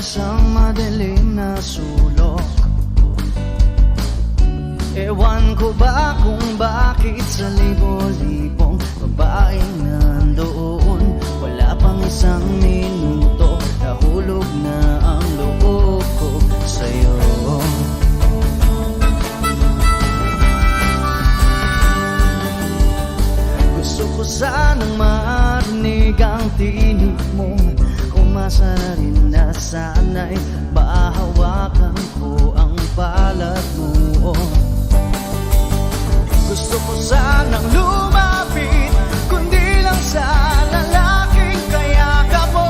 isang madilim na sulok. Ewan ko ba kung bakit sa libo-libong babaeng nandoon, wala pang isang minuto, nahulog na ang loob ko sa'yo. Gusto ko sanang marinig ang tinig mo, umasa na rin na sana'y mahawakan ko ang palad mo. Gusto ko sanang lumapit, kundi lang sa lalaking kayakap mo.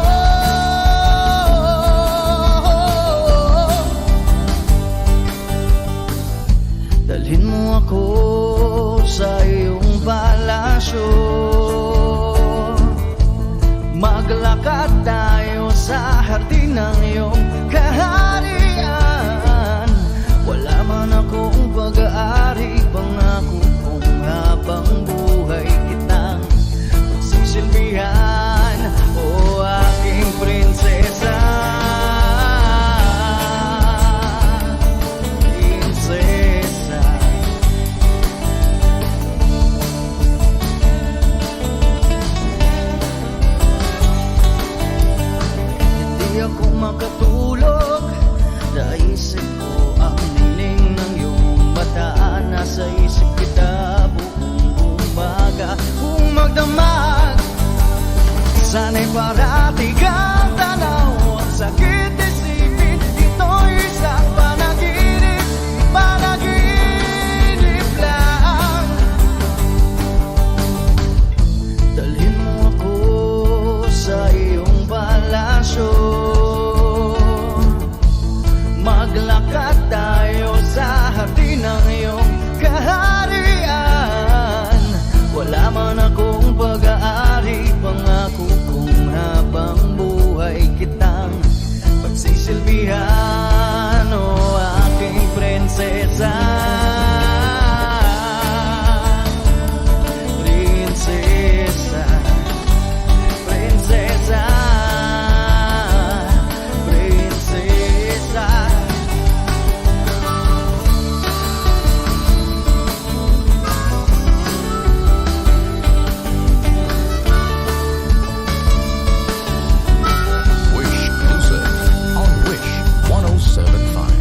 Dalhin mo ako sa iyong palasyo, maglakad tayo sa hardin ng iyong kaharian. Wala man akong pag-aari, pangako kung habang buhay kitang magsisilbihan, o aking prinsesa. Prinsesa, hindi ako makatulog, naisip ko ang nining ng iyong mata. Nasa isip kita buong umaga, kung magdamag sana'y parati kang tanaw. Ang sakit isipin, ito'y isang panaginip, panaginip lang. Dalhin mo ako sa iyong palasyo, maglakad tayo sa hardin ng iyong kaharian. Wala man akong pag-aari, pangako kung habang buhay kitang pagsisilbihan, o aking prinsesa. Prinsesa, prinsesa, prinsesa.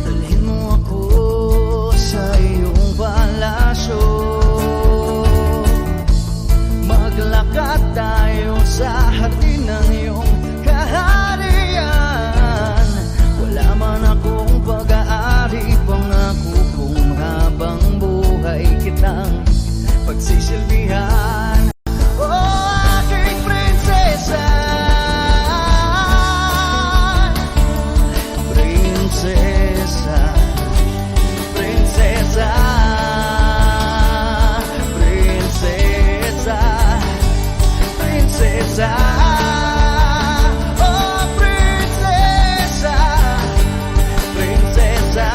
Dalhin mo ako sa iyong palasyo, maglakad tayo sa hardin ng iyong kaharian. Wala man akong pag-aari, pangako kung habang buhay kitang pagsisilbihan, o aking prinsesa. Prinsesa, prinsesa, prinsesa, prinsesa, oh prinsesa, prinsesa.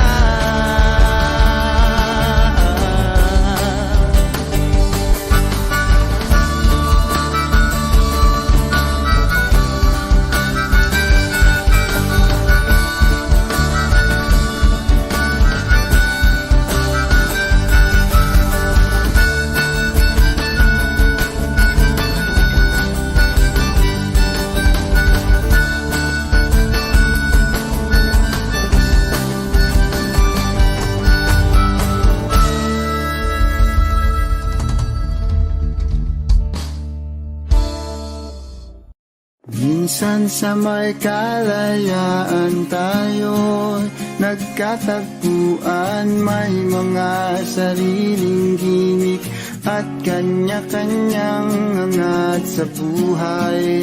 Minsan sa may kalayaan tayo nagkatagpuan, may mga sariling gimik at kanya-kanyang hangat sa buhay.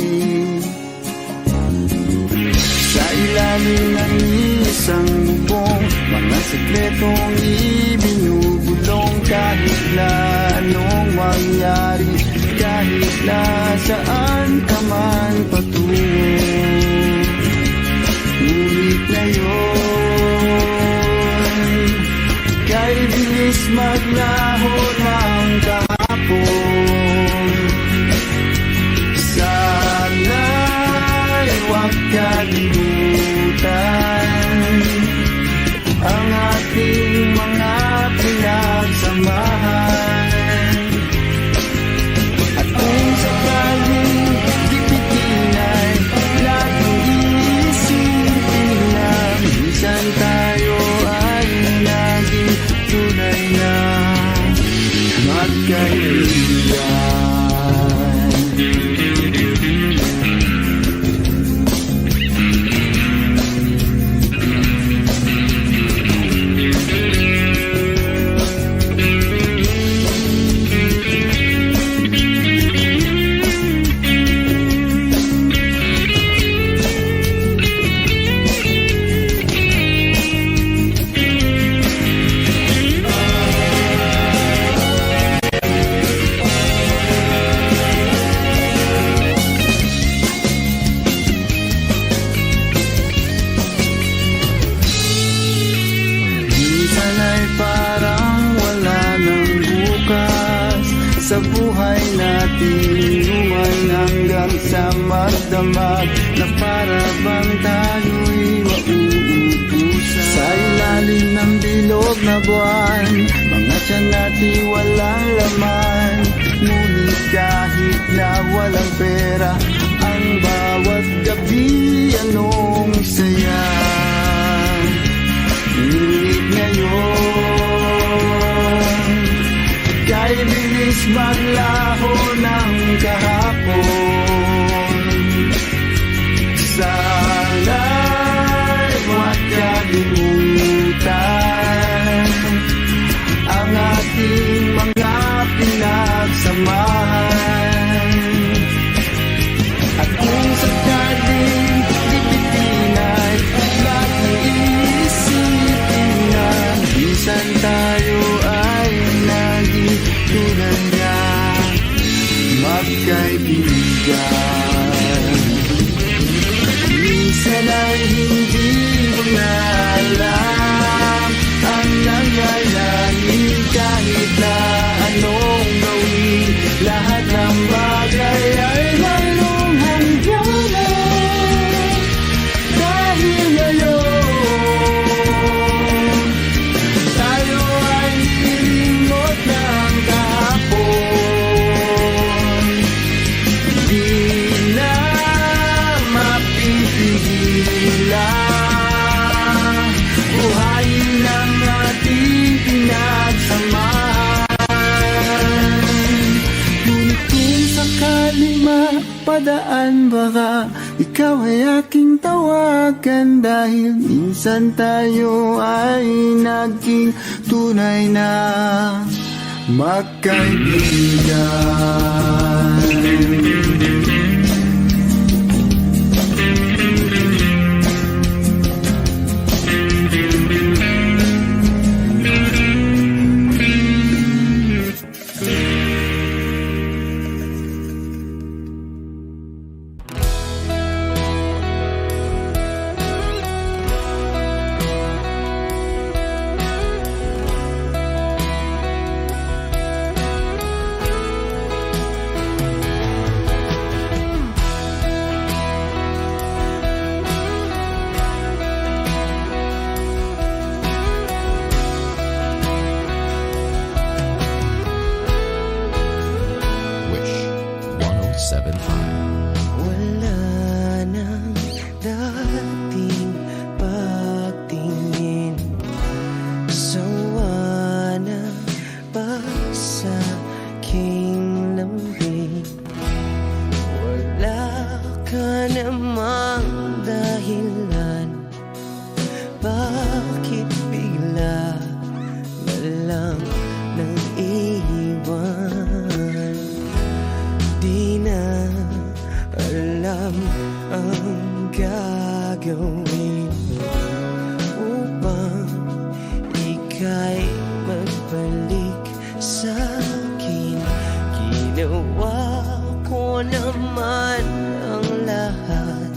Sa ilalim ng isang bubong, mga sekretong ibinubulong, kahit na anong mangyari, kahit na saan ka man patungo. Ngunit ngayon, kay bilis maglaho ng kahapon. Sana'y huwag kalimutan na magdamag na para bang tayo'y mauubusan. Sa ilalim ng bilog na buwan, mga tiyan natin walang laman. Ngunit kahit na walang pera, ang bawat gabi anong saya. Ngunit ngayon, kay bilis maglaho ng kahapon. Sana'y makalimutan ang ating mga pinagsamahan. At kung sakaling lipitin ay mag-iisipin na minsan tayo ay naging tulad na magkaibigan. Minsan ay hindi mo na alam ang nangyayari kahit na anong gawin. Lahat ng bagay ay mayroong hangganan. Dahil ngayon, tayo ay nilimot ng kahapon. Di na mapipigilan buhayin ang ating pinagsamahan. Ngunit kung sakali mapadaan, baka ikaw ay aking tawagan. Dahil minsan tayo ay naging tunay na magkaibigan. Wala nang dating pagtingin, sawa na ba sa aking lambing? Wala ka namang dahilan, bakit bigla na lang nang iwan? Di na alam ang gagawin upang ika'y magbalik sa'kin. Ginawa ko naman ang lahat,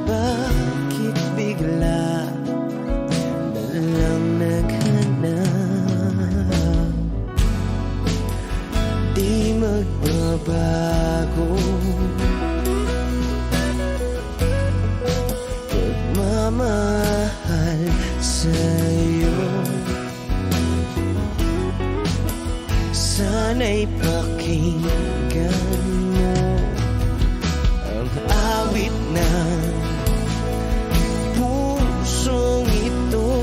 bakit bigla na lang naghanap? Di magbabago pagmamahal sa'yo. Sana'y pakinggan mo ang awit ng pusong ito.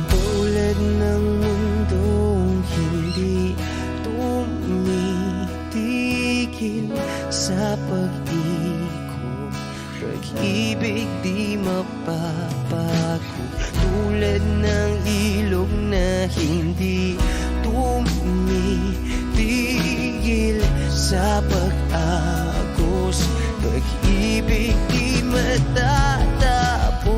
Tulad ng mundong hindi tumitigil sa pag-ikot, pag-ibig di mapapago. Tulad ng ilog na hindi tumitigil sa pag-agos, pag-ibig di matatapos.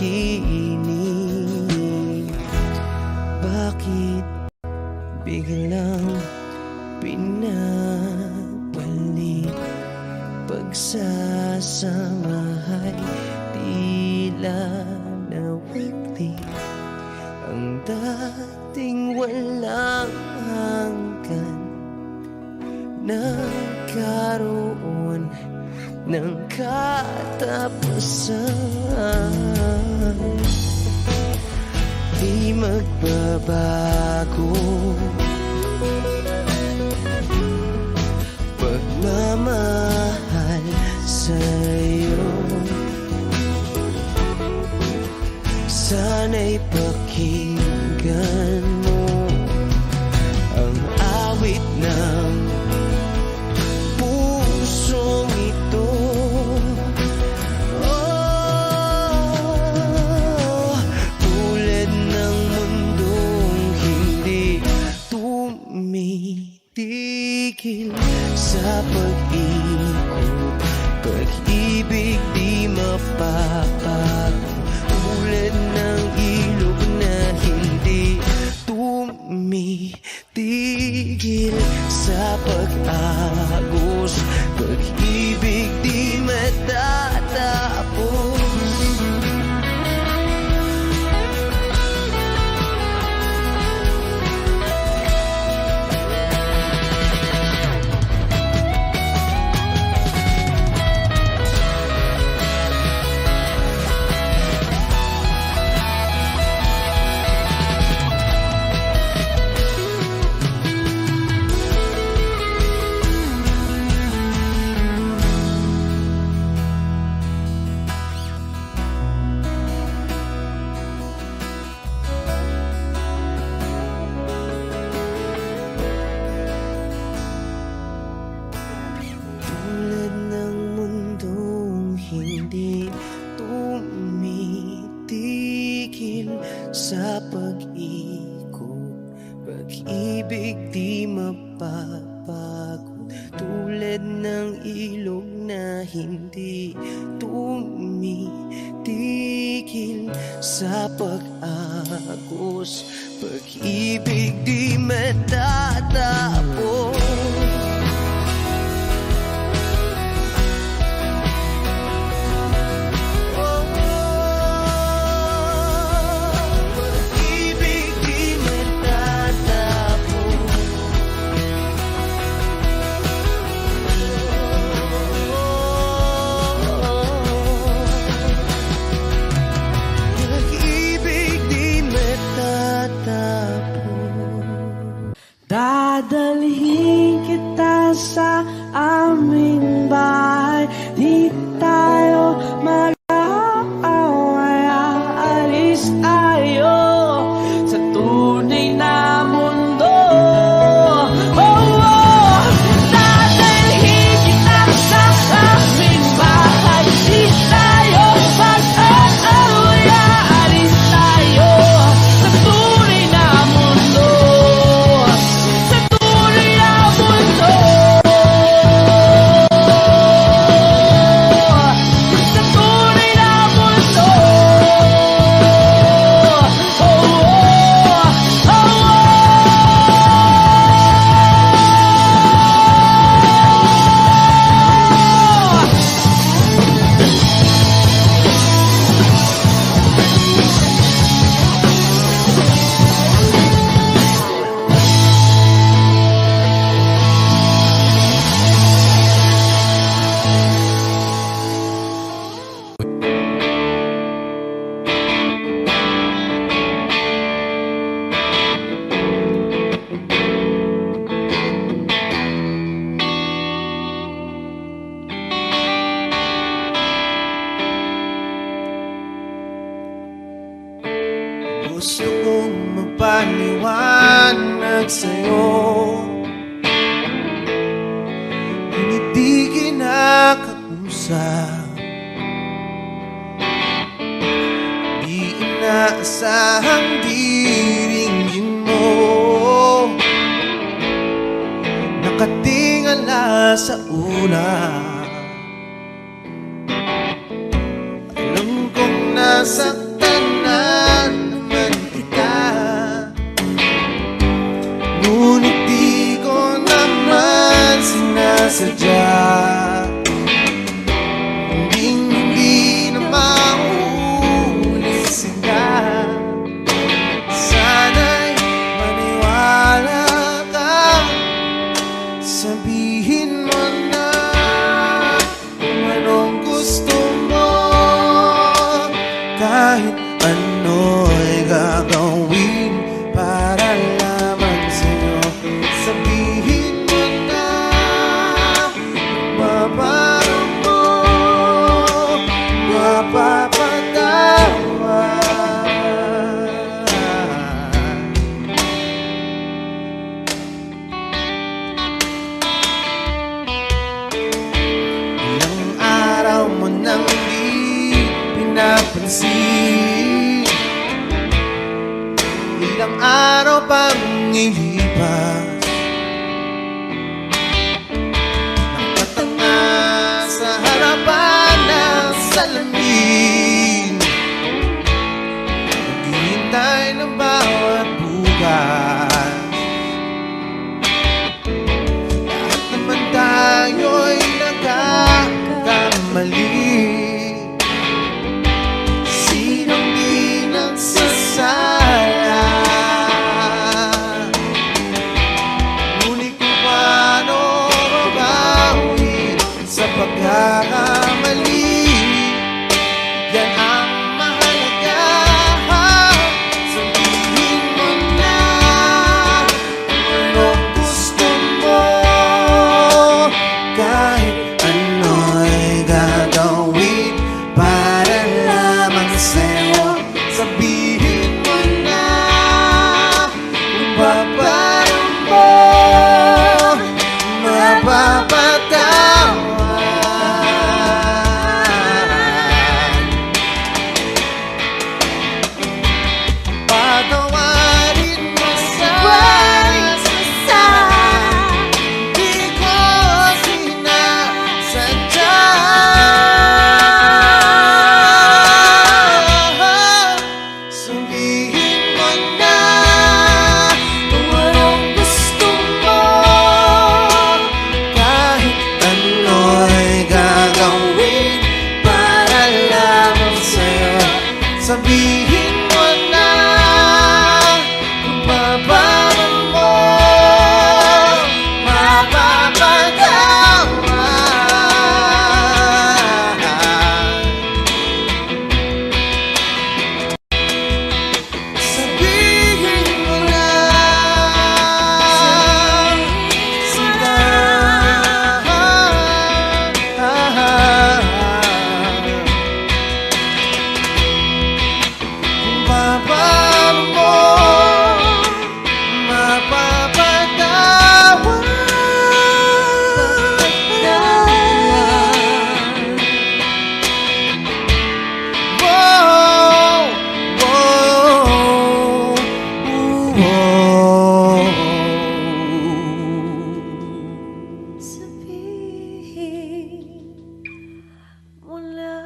panaginip. Bakit biglang pinabalik? Pagsasamahay tila nawagli. Ang dating walang hanggan nagkaroon ng katapusan. Di magbabago pagmamahal sa'yo. Sana'y pakinggan mo ang awit ng pusong ito. Oh, tulad ng mundong hindi tumitigil sa pag-ikot, pag-ibig di mapapago. Tulad ng ilog na hindi tumitigil sa pag-agos, pag-ibig di matatapos. Tulad ng mundong hindi tumitigil sa pag-ikot, pag-ibig di mapapagod. Tulad ng ilog na hindi tumitigil sa pag-agos, pag-ibig di matatapos. Dadalhin kita sa aming bahay, di tayo mag-aaway. Aalis tayo sa tunay na mundo. Oh, oh. Dadalhin kita sa aming bahay, di tayo mag-aaway. Aalis tayo sa tunay na mundo. Gusto kong magpaliwanag sa'yo, ngunit di kinakausap. Di inaasahang diringgin mo, nakatingala sa ulan. Alam kong nasaktan sinasadya. Hindi na mauulit sila. Sana'y maniwala ka. Sabihin mo na kung anong gusto mo. Kahit ano'y gagawin para lamang sa'yo. Sabihin mo na mababago mo, mapapatawa. Ilang araw mo nang di pinapansin, ilang araw pang ilipas, nakatanga sa harapan ng salamin, naghihintay ng bawat bukas. Lahat naman tayo'y nagkakamali. Sinong di nagsasala? Ngunit kung paano mabawi sa pagkakamali, yan ang mahalaga. Sabihin mo na kung anong gusto mo. Kahit ano'y gagawin para lamang sa'yo. Sabihin mo na kung paano mo mapapatawan. Patawarin mo sa di ko sinasadya. Sabihin mo na kung anong gusto mo. Kahit ano'y gagawin para lamang sa'yo. Sabihin mo na kung paano mo mapapatawa. Sabihin mo na sila. Kung paano mo mapapatawan. Whoa, whoa, whoa. Sabihin mo na.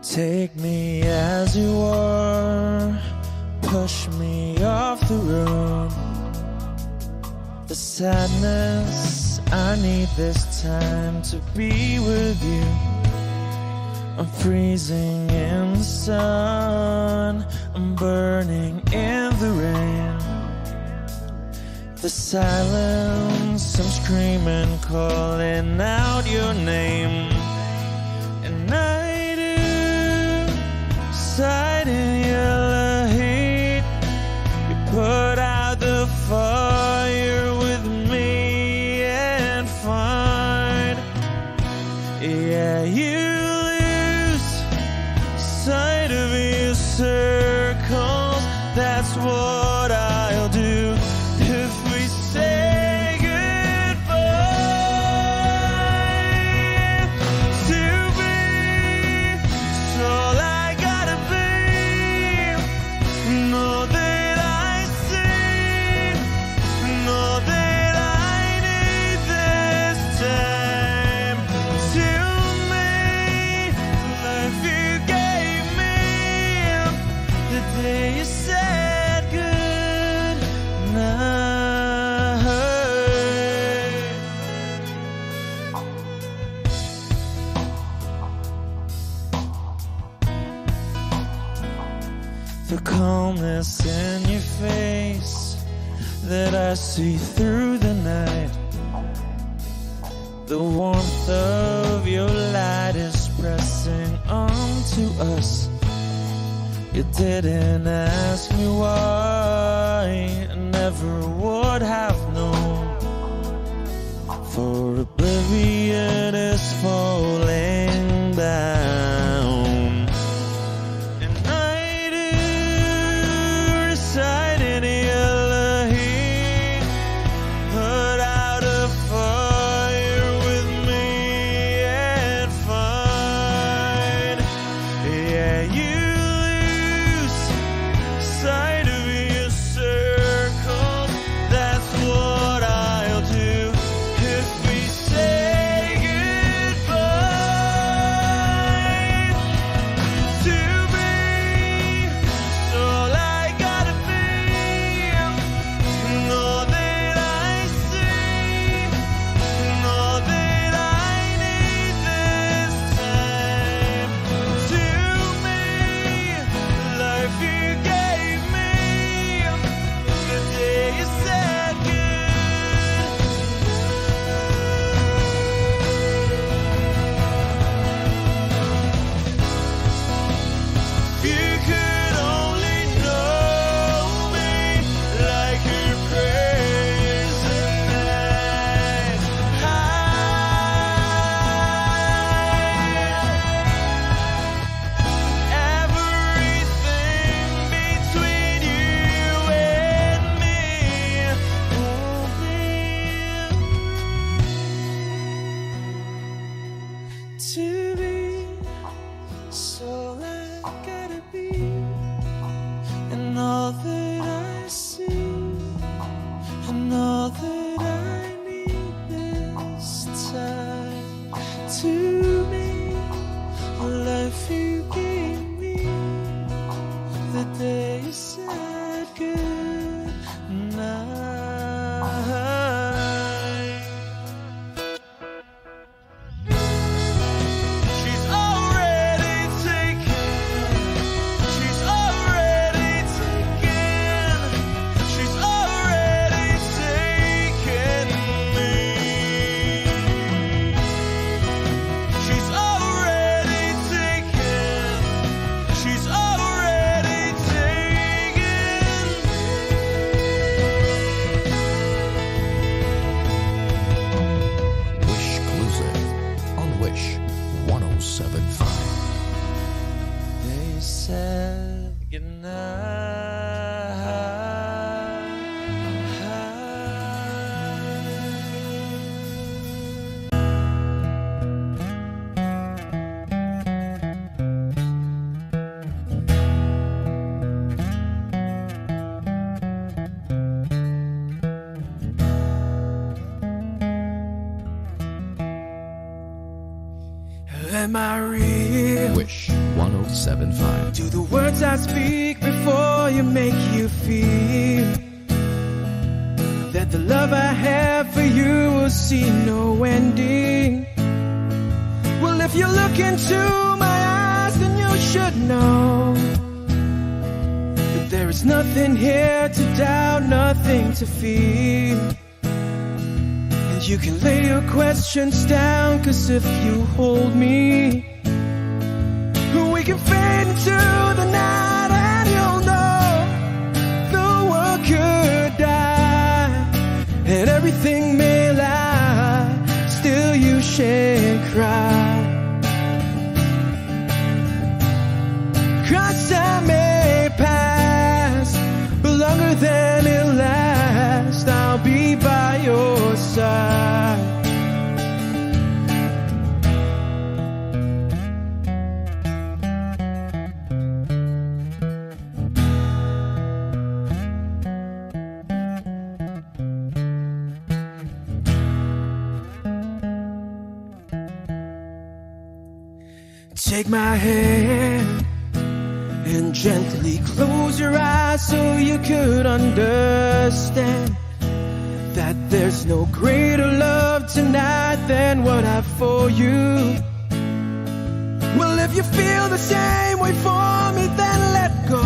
Take me as you are, push me off the road. The sadness, I need this time to be with you. I'm freezing in the sun, I'm burning in the rain. The silence, I'm screaming, calling out your name. And I do sight in your heat. You put out the fire with me and find, yeah, you lose sight of your circles. That's what I'll do if we say goodbye. To be, it's all I gotta be. Know that I see, know that I need this time to make life day you said good night. The calmness in your face that I see through the night, the warmth of your light is pressing onto us. You didn't ask me why, I never would have known. For oblivion is falling down, and I do recite in Elohim, put out a fire with me and find, yeah, you lose sight of your circles. That's what I'll do if we say goodbye. To be all I gotta be, and all that I see, and all that I need this time. To me, the life you gave me, the day you said good. If you could only know me like your present night, everything between you and me won't be to be. So I gotta be, and all that I see, and all that I need this time. To me, the life you gave me, the day you said good night. She's already taken. She's already taken. She's already taken me. She's already taken. She's already taken Wish Exclusive on Wish 1075. They said goodnight. Am I real? Wish 1075. Do the words I speak before you make you feel that the love I have for you will see no ending? Well, if you look into my eyes, then you should know that there is nothing here to doubt, nothing to feel. And you can lay your questions down, 'cause if you hold me, we can fade into the night, and you'll know the world could die and everything may lie, still you shan't cry. 'Cause time may pass, but longer than it lasts, I'll be by your side. Take my hand and gently close your eyes so you could understand that there's no greater love tonight than what I have for you. Well, if you feel the same way for me, then let go.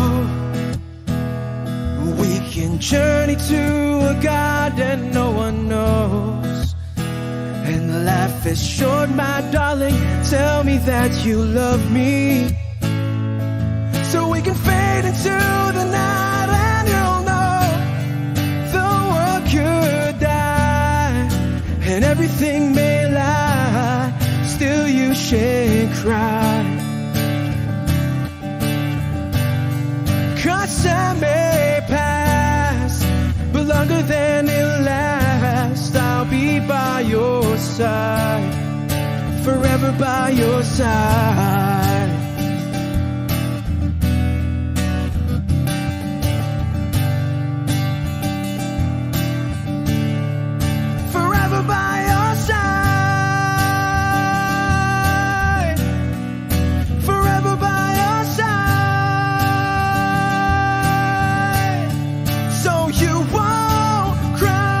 We can journey to a garden no one knows. And life is short, my darling, tell me that you love me, so we can fade into the night and you'll know the world could die and everything may lie, still you shan't cry. 'Cause time may pass, but longer than it lasts, I'll be by your side, forever by your side. Forever by your side, forever by your side, so you won't cry.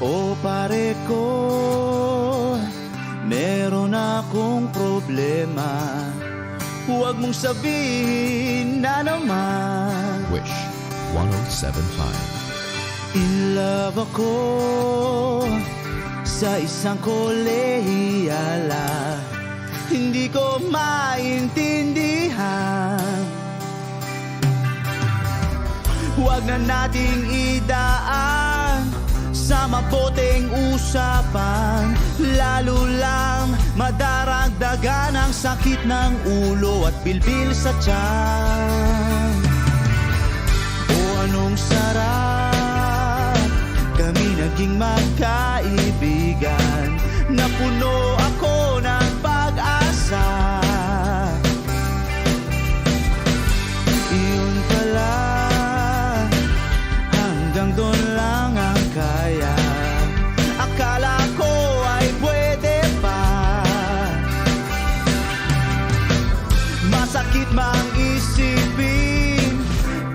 O pare ko, meron akong problema. Huwag mong sabihin na naman. Wish 1075. In love ako sa isang kolehiyala. Hindi ko maintindihan. Huwag na nating idaan sa maboteng usapan, lalo lang madaragdagan ang sakit ng ulo at bilbil sa tiyan. O anong sarap kami naging magkaibigan, na puno ako ng pag-asa. Iyon pala, hanggang doon lang ang kaya. Akala ko ay pwede pa. Masakit mang isipin,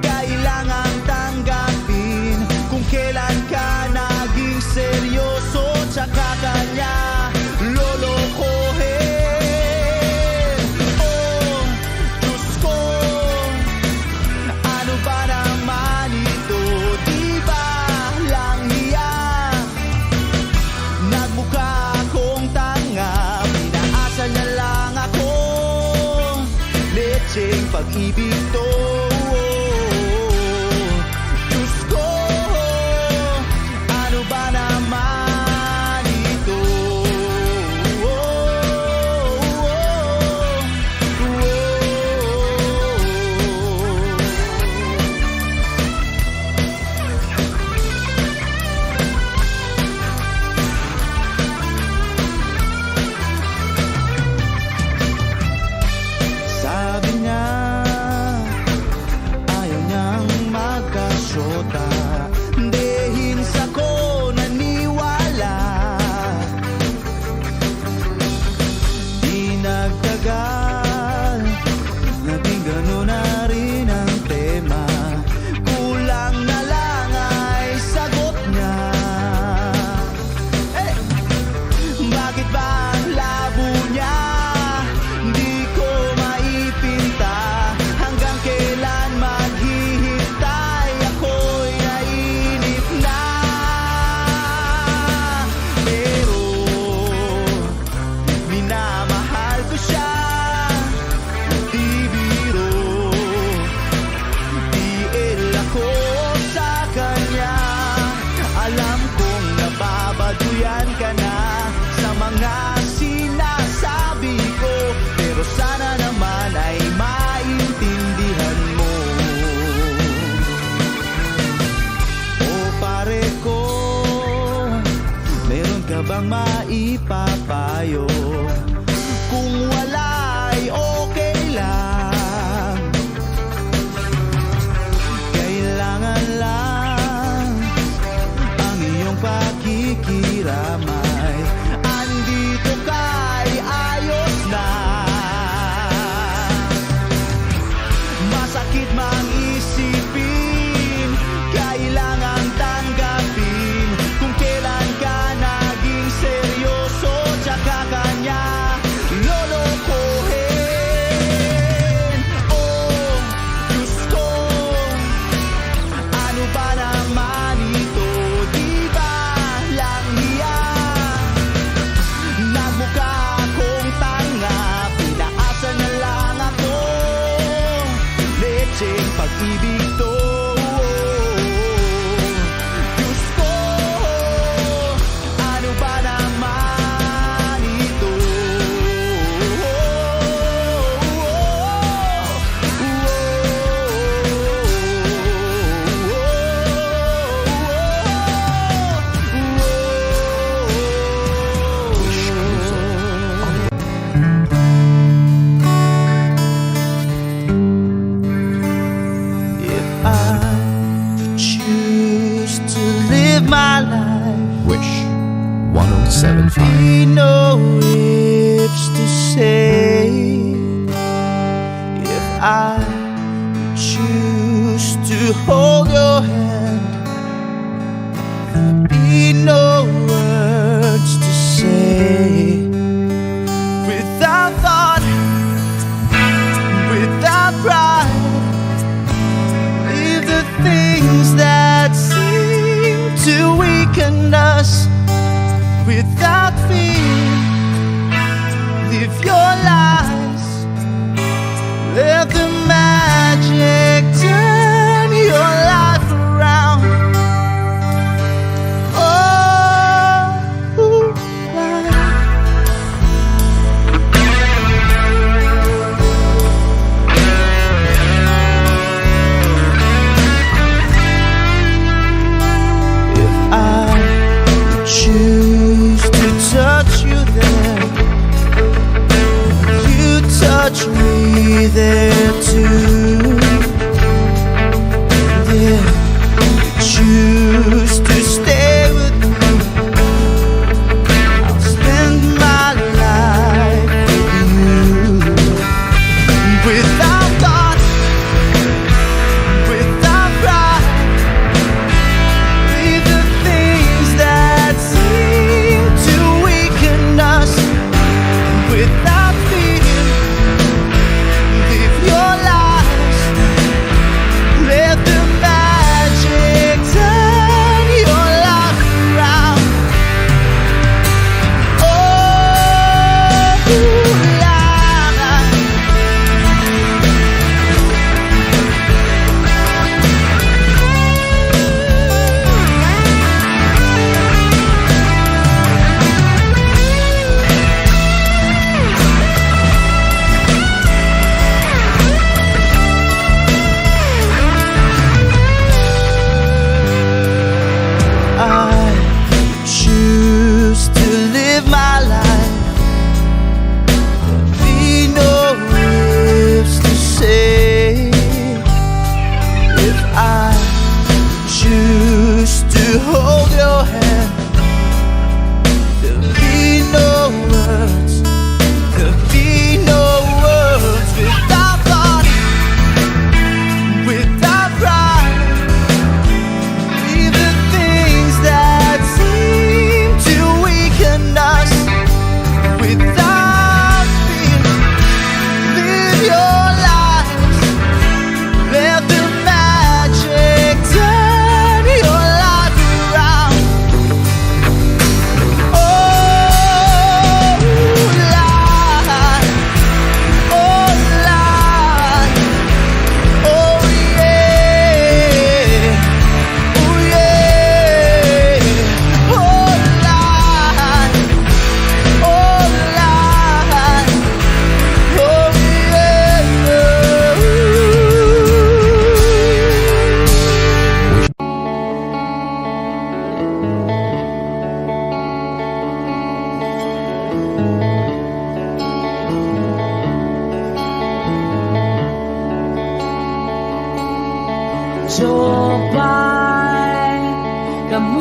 kailangan tanggapin kung kailan ka naging seryoso, tsaka kanya lolokohin. Oh, Diyos ko, ano ba naman ito? Di ba lang hiya? Nagmukha akong tanga, pinaasa niya lang ako. Lecheng pag-ibig to. Diyos ko, ano ba naman ito? Sabi niya, ayaw niyang magkasyota. Dehil sa ko naniwala. Di nagtagal, naging gano'n na rin ang tema. Kulang na lang ay sagot niya. Bakit ba ang labo niya? Di ko maipinta. Hanggang kailan maghihintay? Ako'y nainip na. Pero minamahal ko siya. Di biro, tiil ako sa kanya. Alam kong nababaduyan ka na sa mga sinasabi ko, pero sana naman ay maintindihan mo. O pare ko, meron ka bang maipapayo? Kung wala ay okay lang. Kailangan lang ang iyong pakikiramay. Andito ka'y ayos na. Masakit mang isipin, kailangan tanggapin kung kailan ka naging seryoso, tsaka kanya lolokohin. Oh, Diyos ko, ano ba naman ito? Di ba lang hiya? Nagmukha akong tanga, pinaasa na lang ako. Lecheng pag-ibig to. Diyos ko, ano ba naman ito? Wish music on If I choose to live my life, Wish 1075. be no ifs to say. If I choose to hold your hand, be no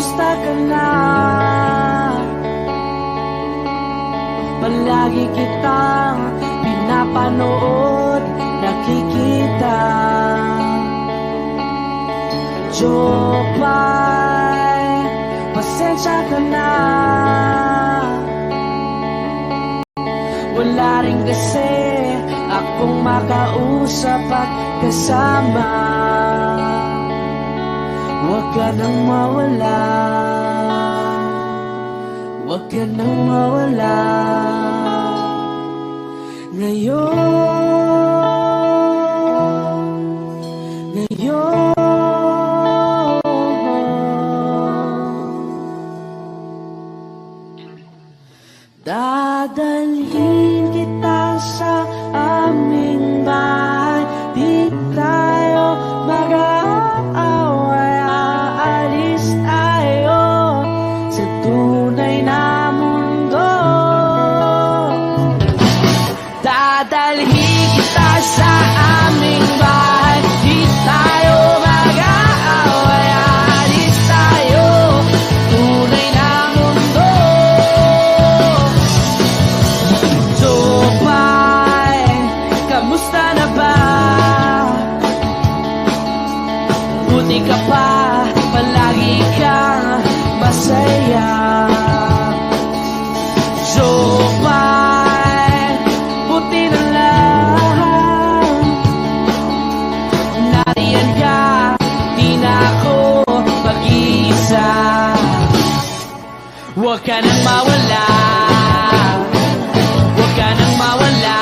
kamusta ka na? Palagi kitang pinapanood, nakikita. Jopay, pasensya ka na. Wala rin kasi akong makausap at kasama. Huwag ka nang mawala, huwag ka nang mawala. Ngayon dadalhin kita sa aming bahay. Di tayo mag-aaway, aalis tayo sa tunay na mundo. Dadalhin kita sa aming bahay. Di tayo mag-aaway, aalis tayo tunay na mundo. Jopay, kamusta na ba? Buti ka pa, palagi kang masaya. Jopay, buti na lang nariyan ka, di na ako mag-iisa. Huwag ka nang mawala, huwag ka nang mawala.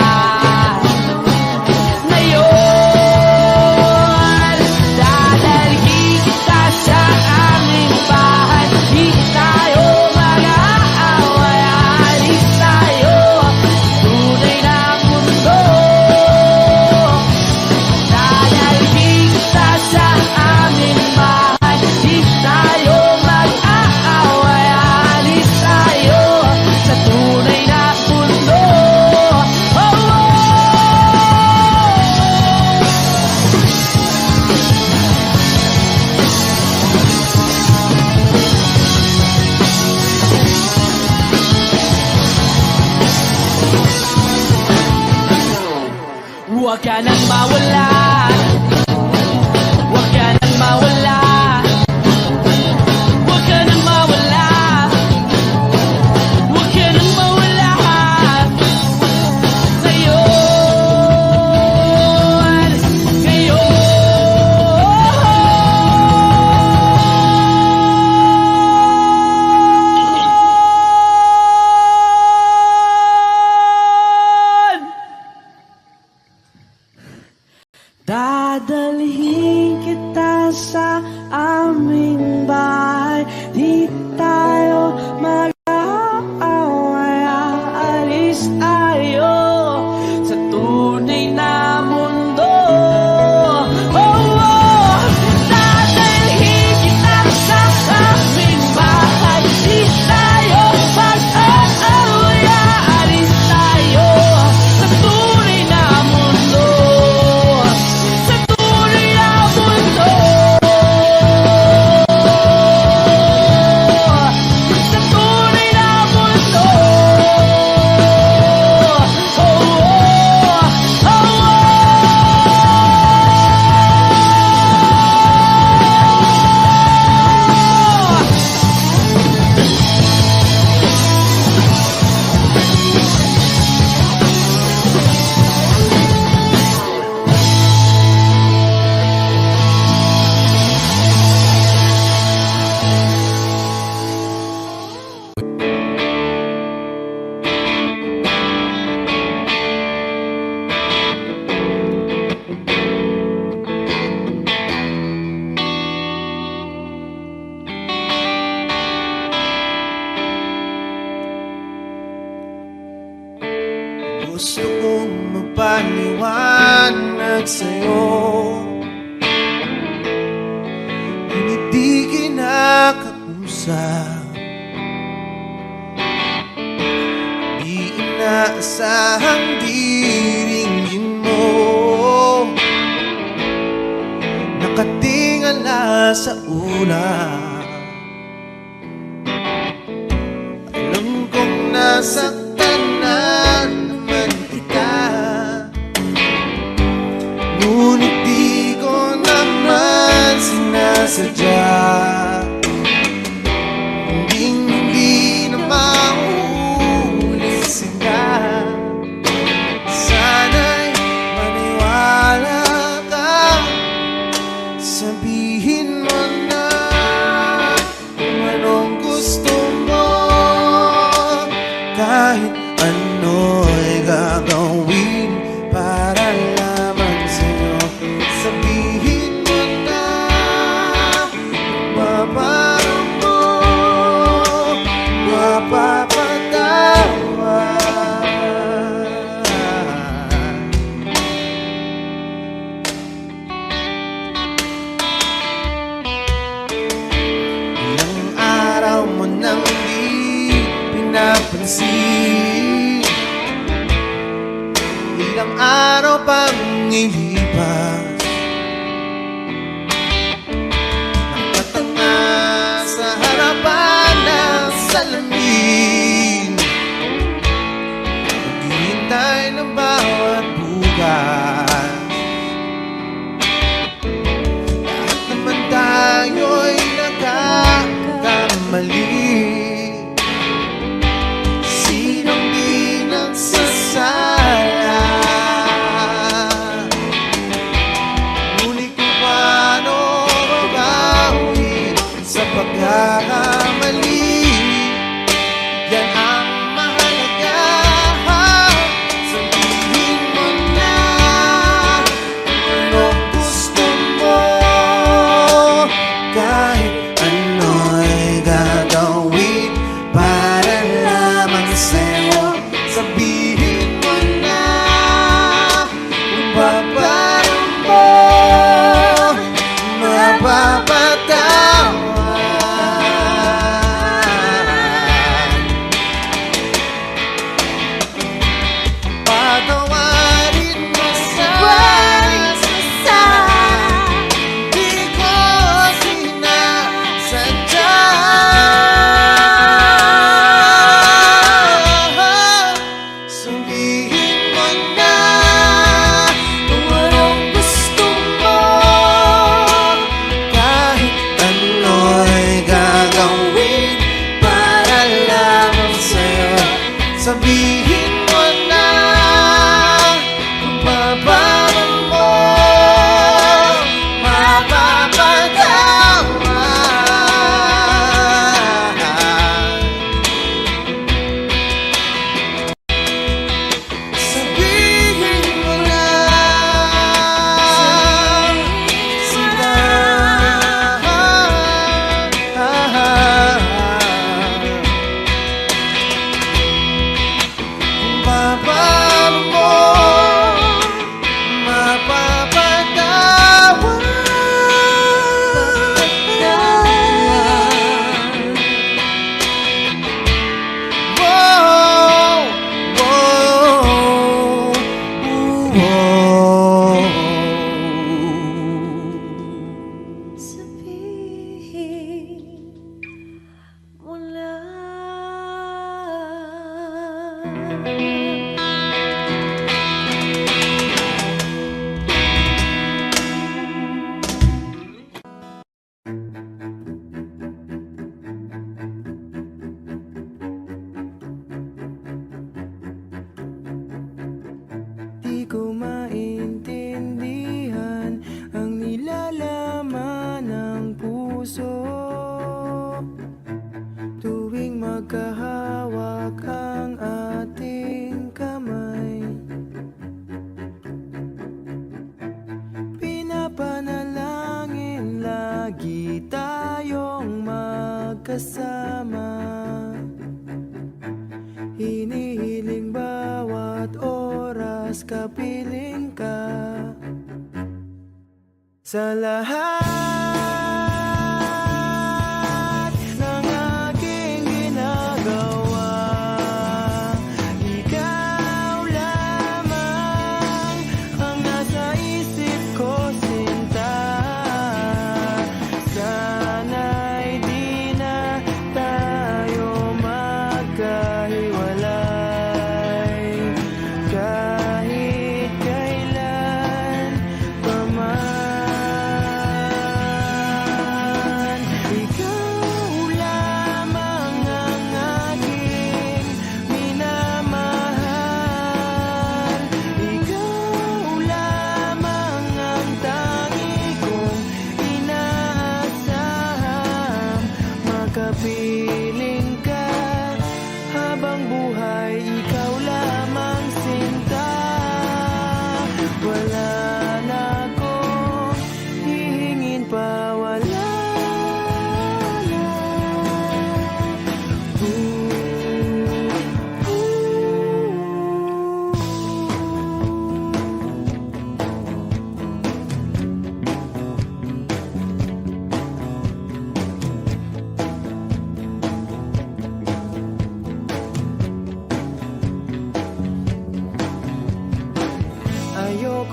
Ngayon, dadalhin kita sa aming bahay. Di tayo mag-aaway, aalis tayo tunay na mundo. Dadalhin kita sa aming bahay. Di tayo mag-aaway, aalis tayo sa tunay na mundo. Oh, oh. Huwag ka nang mawala, huwag ka nang mawala, huwag ka nang mawala, huwag ka nang mawala. Ngayon, dadalhin kita sa aming bahay. Di tayo mag-aaway, aalis tayo sa tunay na mundo. Oh, oh. Dadalhin kita sa aming bahay. Di tayo mag-aaway, aalis tayo sa tunay na mundo. Sa tunay na mundo. Sa tunay na mundo. Oh, oh, Gusto kong magpaliwanag sa'yo, hindi kinakausap, di inaasahang diringgin mo, nakatingala sa ulap. nasaktan na naman kita. Ngunit di ko naman sinasadya. Hindi na mauulit sila. Sana'y maniwala ka. Sabihin mo na kung anong gusto mo. Kahit ano'y gagawin para lamang sa'yo. Sabihin mo na mapaparam mo, mapapatawa. Ilang araw mo nang di pinapansin, ilang araw pang ilipas, nakatanga sa harapan ng salamin, naghihintay ng bawat bukas. Lahat naman tayo'y nagkakamali. Sinong di nagsasala? Ngunit kung paano mabawi sa pagkakamali, yan ang mahalaga. Sabihin mo na kung anong gusto mo. Kahit ano'y gagawin para lamang sa'yo. Sabihin mo na kung paparam mo, mapapatawa. Patawarin mo sa di ko sinasadya. Sabihin mo na kung anong gusto mo. Kahit ano'y gagawin para lamang sa'yo. Sabihin mo na kung paparam mo, mapapatawa. Sabihin mo na sila. Kung paparam mo, mapapatawa. Whoa, whoa, whoa. Sabihin mo na. Di ko maintindihan ang nilalaman ng puso tuwing magkahawak ang ating kamay. Pinapanalangin lagi tayong magkasama. Hinihiling bawat oras kapiling ka. Sa lahat ng aking ginagawa, ikaw lamang ang nasa isip ko, sinta. Sana'y di na tayo magkahiwalay.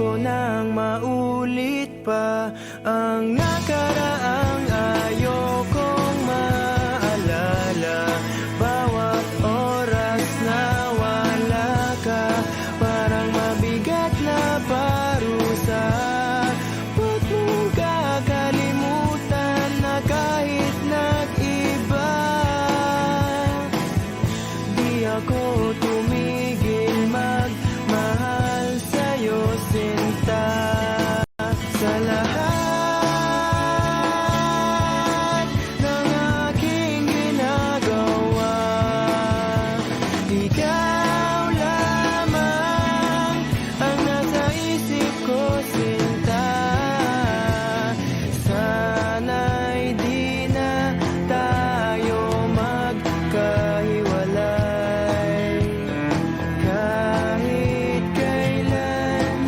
Ayoko nang maulit pa ang nakaraang ayokong maalala. Bawat oras na wala ka, parang mabigat na parusa. Huwag mong kakalimutan na kahit nag-iba, di ako tumigil magmahal sa'yo, sinta. Sa lahat ng aking ginagawa, ikaw lamang ang nasa isip ko, sinta. Sana'y di na tayo magkahiwalay kahit kailan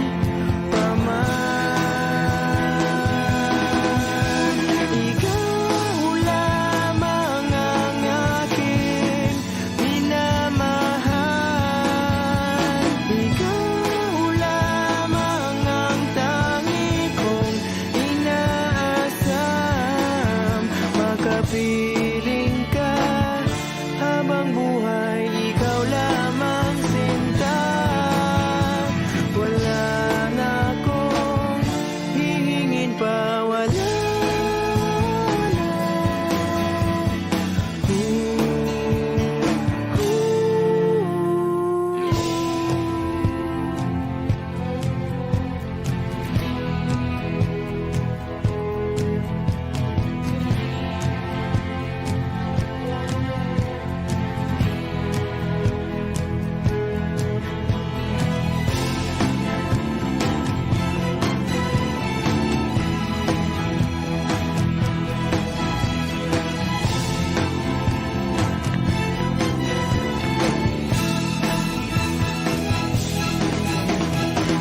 pa man. Ikaw lamang ang aking minamahal. Ikaw lamang ang tangi kong inaasam. Makapiling ka habang buhay, ikaw lamang, sinta. Wala na akong hihingin pa, wala na.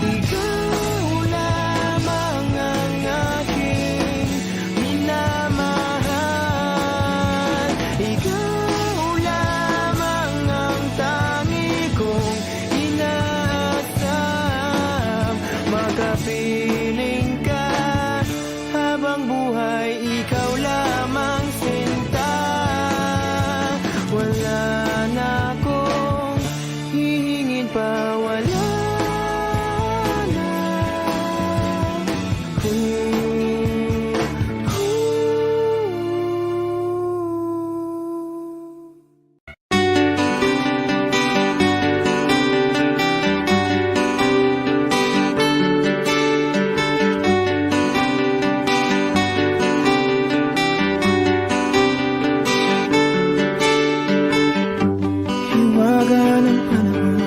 Ikaw lamang ang aking minamahal. Ikaw lamang ang tangi kong inaasam. Makapiling ka habang buhay, ikaw lamang, sinta. Wala na akong hihingin pa, wala na. Hiwaga ng panahon,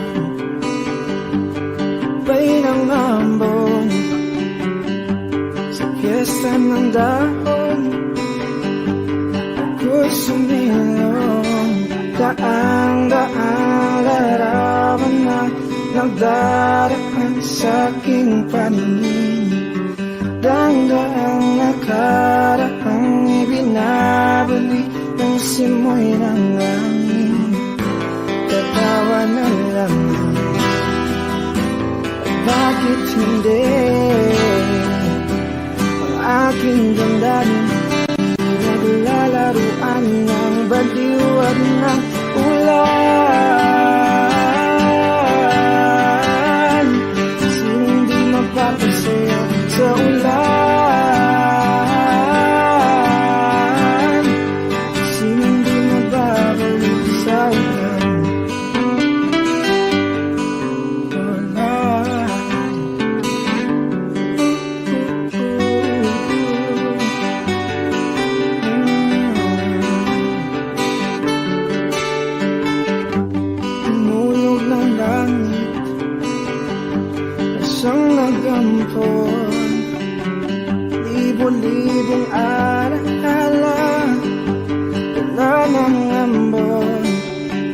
bay ng ambon, sa piyesta ng dahon, ako'y sumilong. Daang-daang larawan na nagdaraan sa aking paningin. Daang-daang nakaraang ibinabali ng simoy ng langit. Tatawa na lang, bakit hindi? Ang aking damdamin naglalaruan ng baliwag ng ulan. Sinong di magpapasaya sa ulan? Sinong di magbabalik sa ulan? Tumulog ng langit, isang nagampon. Libo-libong alaala, dala ng ambon.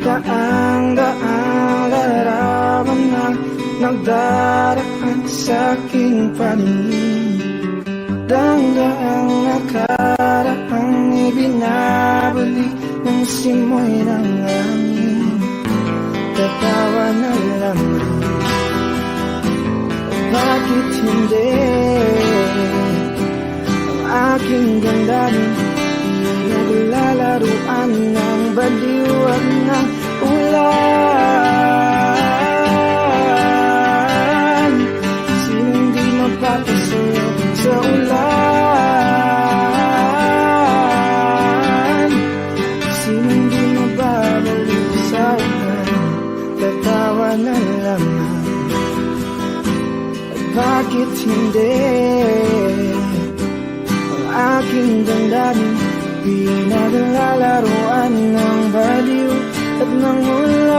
Daang-daang larawan na nagdaraan sa aking paningin. Daang-daang nakaraang ibinabali ng simoy ng langit. Tatawa na lang, bakit bakit hindi? Ang aking damdamin naglalaruan ng baliw at ng ulan. Sinong di mapapasayo sa ulan? Sinong di mababaliw sa ulan? Tatawa na lamang. At bakit hindi? Ang aking damdamin pinaglalaruan ng baliw at ng ulan.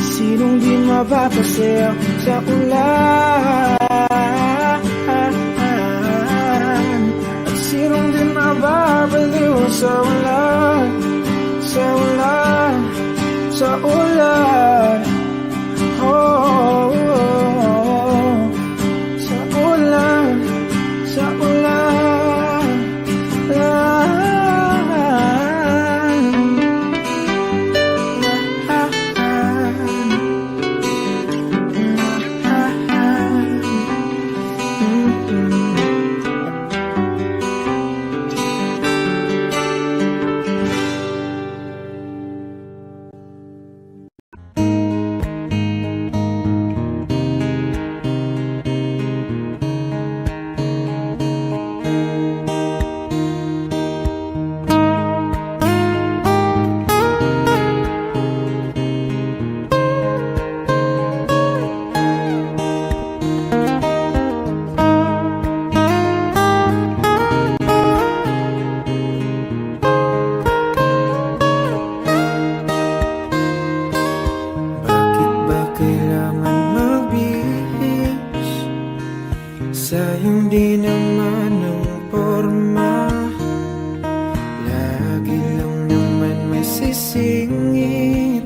Sinong di mapapasayaw sa ulan? At sinong di mababaliw sa ulan? Sa ulan, sa ulan. Oh, sa ulan, sa ulan. Bakit ba kailangan magbihis sa hindi naman ng porma? Lagi lang naman may sisingit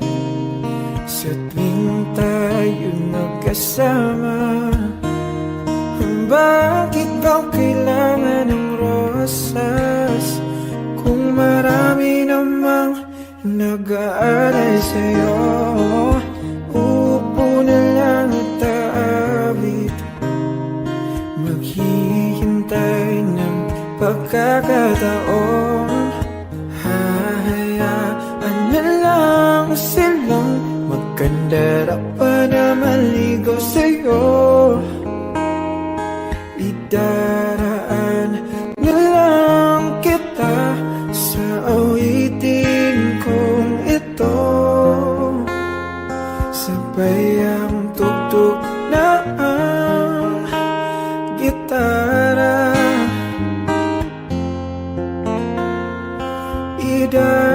sa tuwing tayo magkasama. Bakit ba kailangan ng rosas kung marami namang nag-aalay sa'yo? Upo na lang at aawit, maghihintay ng pagkakataon. Hahayaan na lang silang magkandara pa na maligo sa'yo. Idaraan na lang kita sa awitin kong ito. Sabay ang tugtog na ang gitara.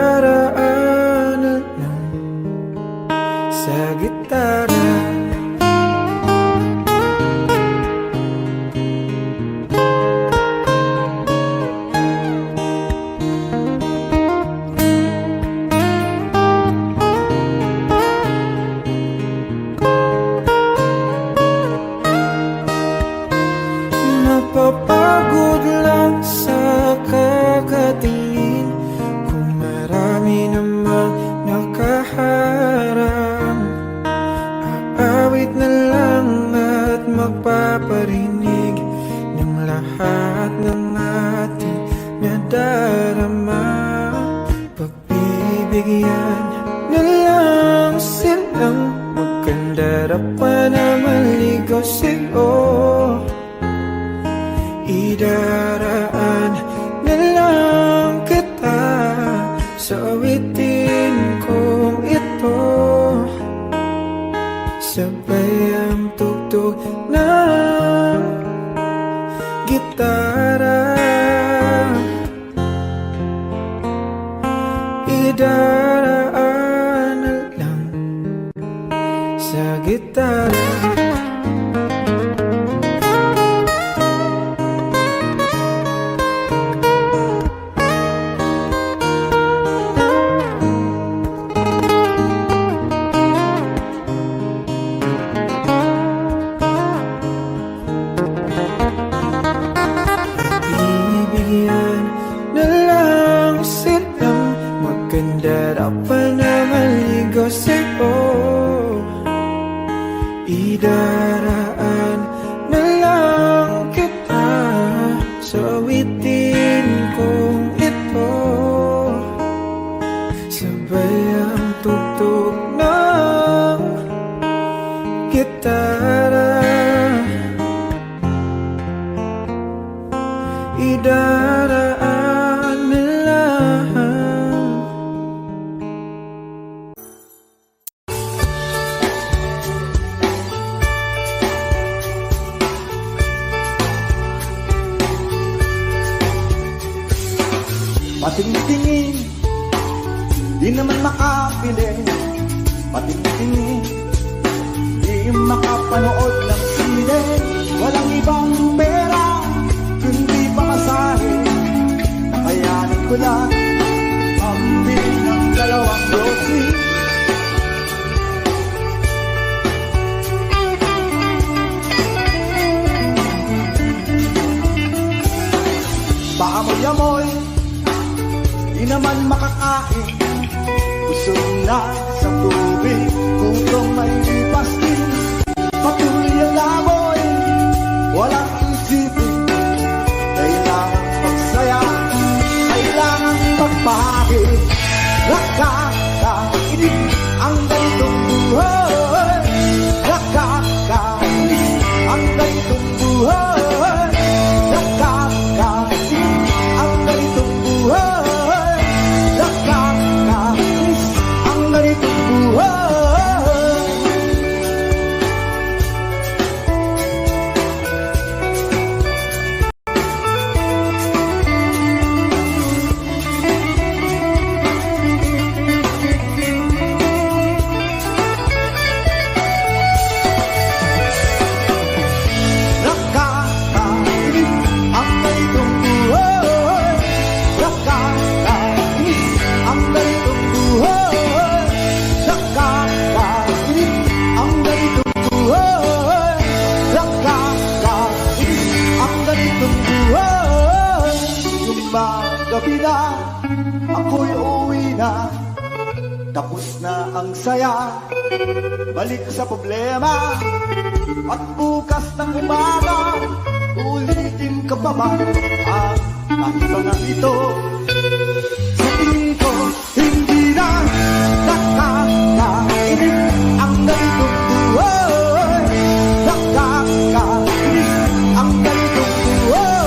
Idaraan na lang sa gitara. Mapapagod lang sa kakatingin kung marami namang nakaharang. Aawit na lang at magpaparinig ng lahat ng ating nadarama. Pagbibigyan na lang silang magkandara pa na maligaw sa'yo. Idaraan na lang kita sa awitin kong ito. Sabay ang tugtog ng gitara. Idaraan na lang sa gitara. Bibigyan na lang silang magkandara pa na maligaw sa'yo. Idaraan na lang kita sa awitin kong ito, sabay ang tugtog ng gitara. Idaraan na lang. Patingtingin, di naman makapili. Patingtingin, di makapanood ng sine. Walang ibang pera, kundi pamasahe. Nakayanin ko lang pambili ng 2 dosis. Paamoy-amoy, di naman makakain. Busog na sa tubig, gutom may lipas din. Patuloy ang lamoy, walang isipin. Kailangan magsaya, kailangan magpahit. Nakakainis ang ganitong buhay. Nakakainis ang ganitong buhay. Nakakainis ang ganitong buhay. Nakakainis ang ganitong buhay. Gabi na, ako'y uwi na. Tapos na ang saya, balik sa problema. At bukas ng umaga, ulitin ka pa ba ang kahibangan ito? Sa tingin ko, hindi na nakakainis ang ganitong buhay. Nakakainis ang ganitong buhay.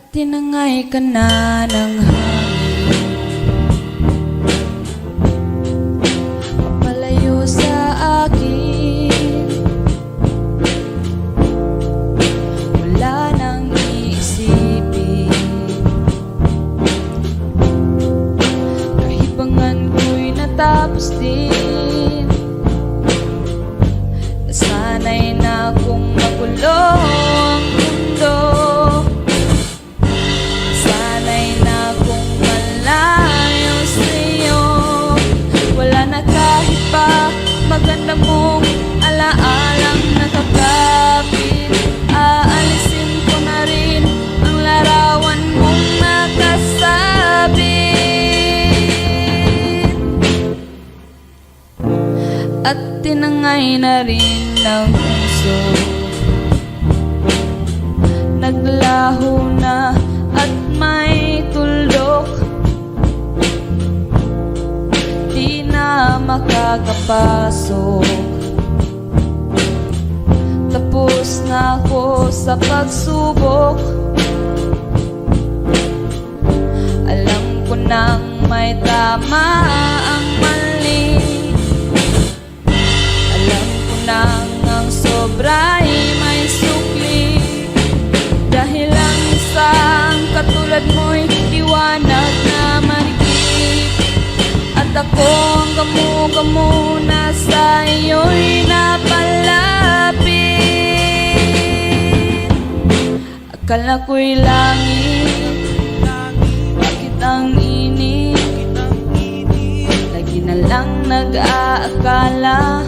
Tinangay ka na ng hangin, papalayo sa akin. Wala nang iisipin, kahibangan ko'y natapos din. Nasanay na akong makulong ang mundo. Maganda mong alaalang nakakapit, aalisin ko na tunay na rin ng puso. Naglaho na at may tuldok, di na makakapasok. Tapos na ako sa pagsubok. Alam ko nang may tama ang mali. Alam ko nang ang sobra'y may sukli. Dahil ang isang katulad mo'y liwanag na manikip. At ako ang gamo-gamo na sa iyo'y napalapit. Akala ko'y langit, bakit ang init? Lagi na lang nag-aakala,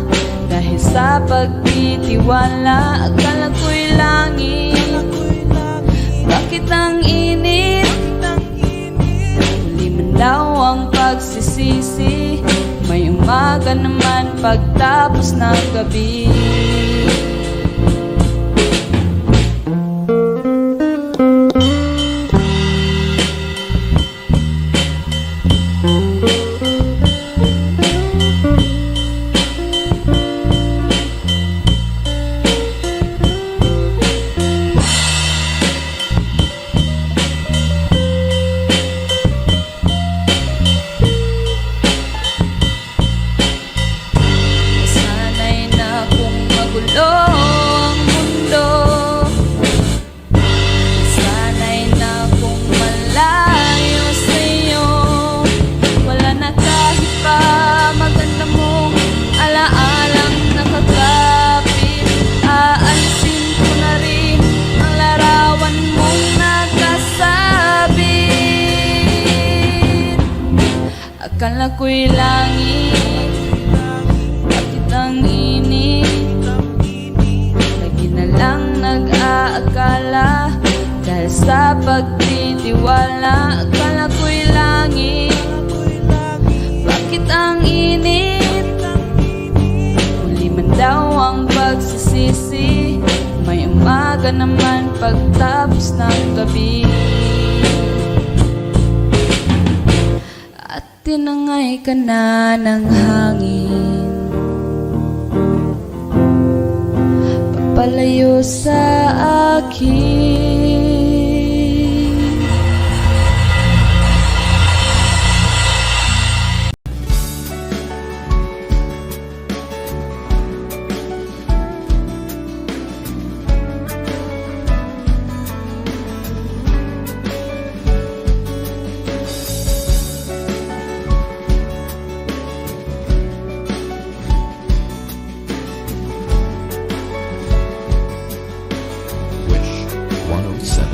dahil sa pagtitiwala. Akala ko'y langit, bakit ang init? Huli man daw ang pagsisisi, may umaga naman pagtapos ng gabi. Ang mundo, sana'y na kung malayo sa'yo. Wala na kahit pa maganda mong alaalang nakakapit. Aalisin ko na rin ang larawan mong nakasabit. Akala ko'y langit, bakit ang init? Lang nag-aakala, dahil sa pagtitiwala. Akala ko'y langit, bakit ang init? Huli man daw ang pagsisisi, may umaga naman pagtapos ng gabi. At tinangay ka na ng hangin, palayo sa akin. Wish 107.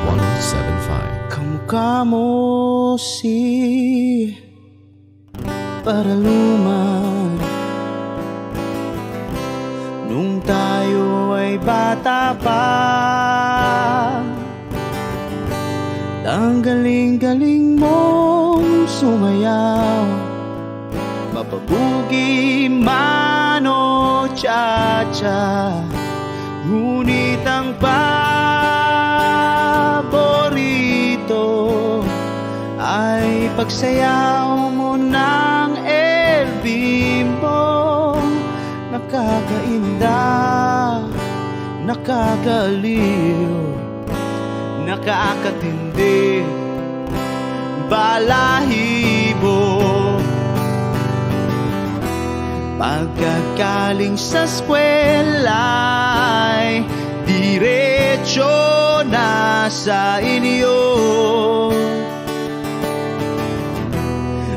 1075. Kamukha mo si Paraluman nung tayo ay bata pa. Ang galing-galing mong sumayaw, mapabugi man o cha-cha. Ngunit ang paborito ay pagsayaw mo ng El Bimbo. Nakakainda, nakakaliw, nakakatindi, balahibo. Pagkagaling sa eskwela'y diretso na sa inyo,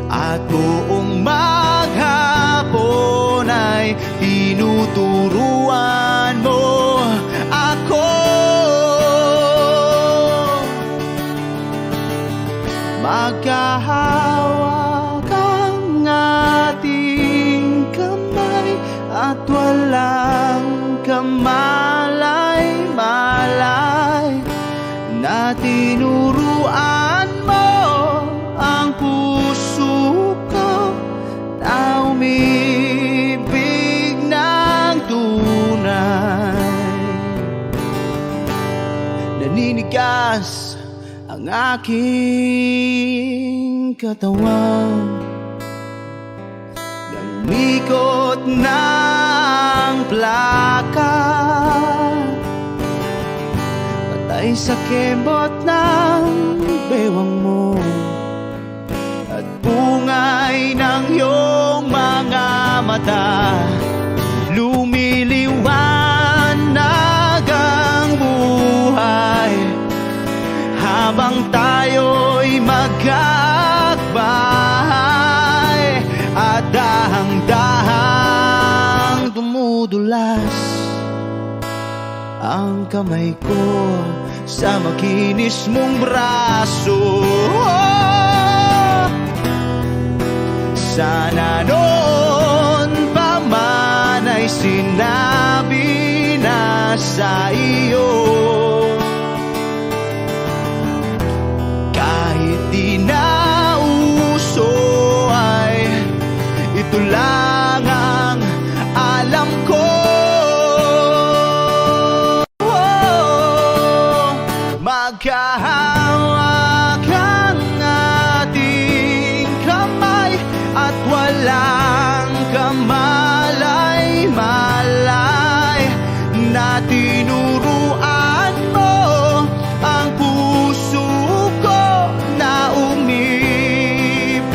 at buong maghapon ay tinuturuan mo ako. Magkahawak ang ating kamay at walang kamalay-malay, na tinuruan mo ang puso ko na umibig ng tunay. Naninigas ang aking katawan, nangikot ng plaka, patay sa kembot ng bewang mo at bungay ng iyong mga mata. Lumiliwanag ang buhay habang tayo'y magkakbahay, at dahang-dahang dumudulas ang kamay ko sa makinis mong braso. Sana noon pa man ay sinabi na sa iyo, di na uso ay ito lang ang alam ko. Magkahawak ang ating kamay at walang kamalay-malay, na tinuruan mo ang puso ko na umibig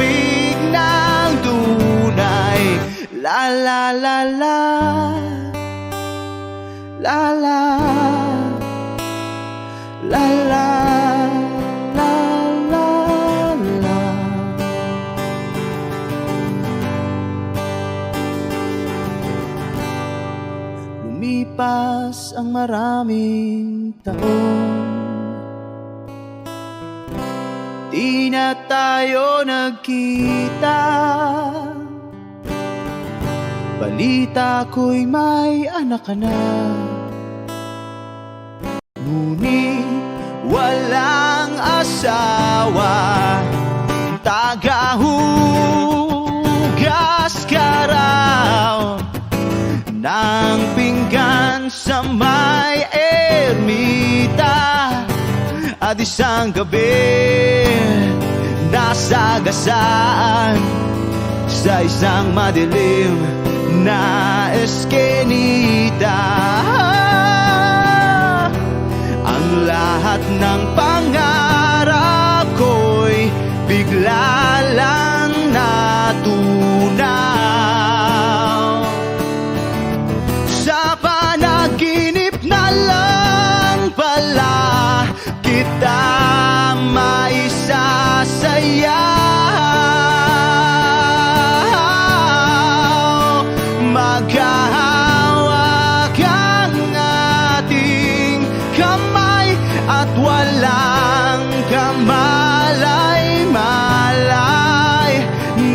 ng tunay. La la la la, la la, la la, la la la. Lumipas ang maraming taon, di na tayo nagkita. Balita ko'y may anak ka na, ngunit walang asawa. Tagahugas ka raw ng pinggan sa may ermita, at isang gabi nasagasaan sa isang madilim na eskenita. Ang lahat ng pangarap ko'y bigla lang natunaw. Sa panaginip na lang pala kita maisasayaw. Magkahawak ang ating kamay at wala walang kamalay-malay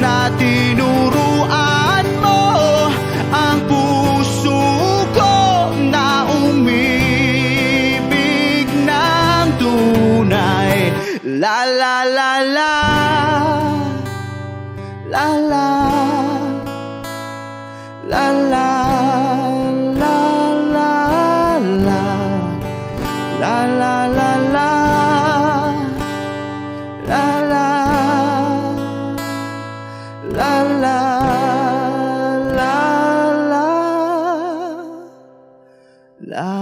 na tinuruan mo ang puso ko na umibig ng tunay. La la la la, la la, la la, la la, la, la la la la, la la, la la, la la, la.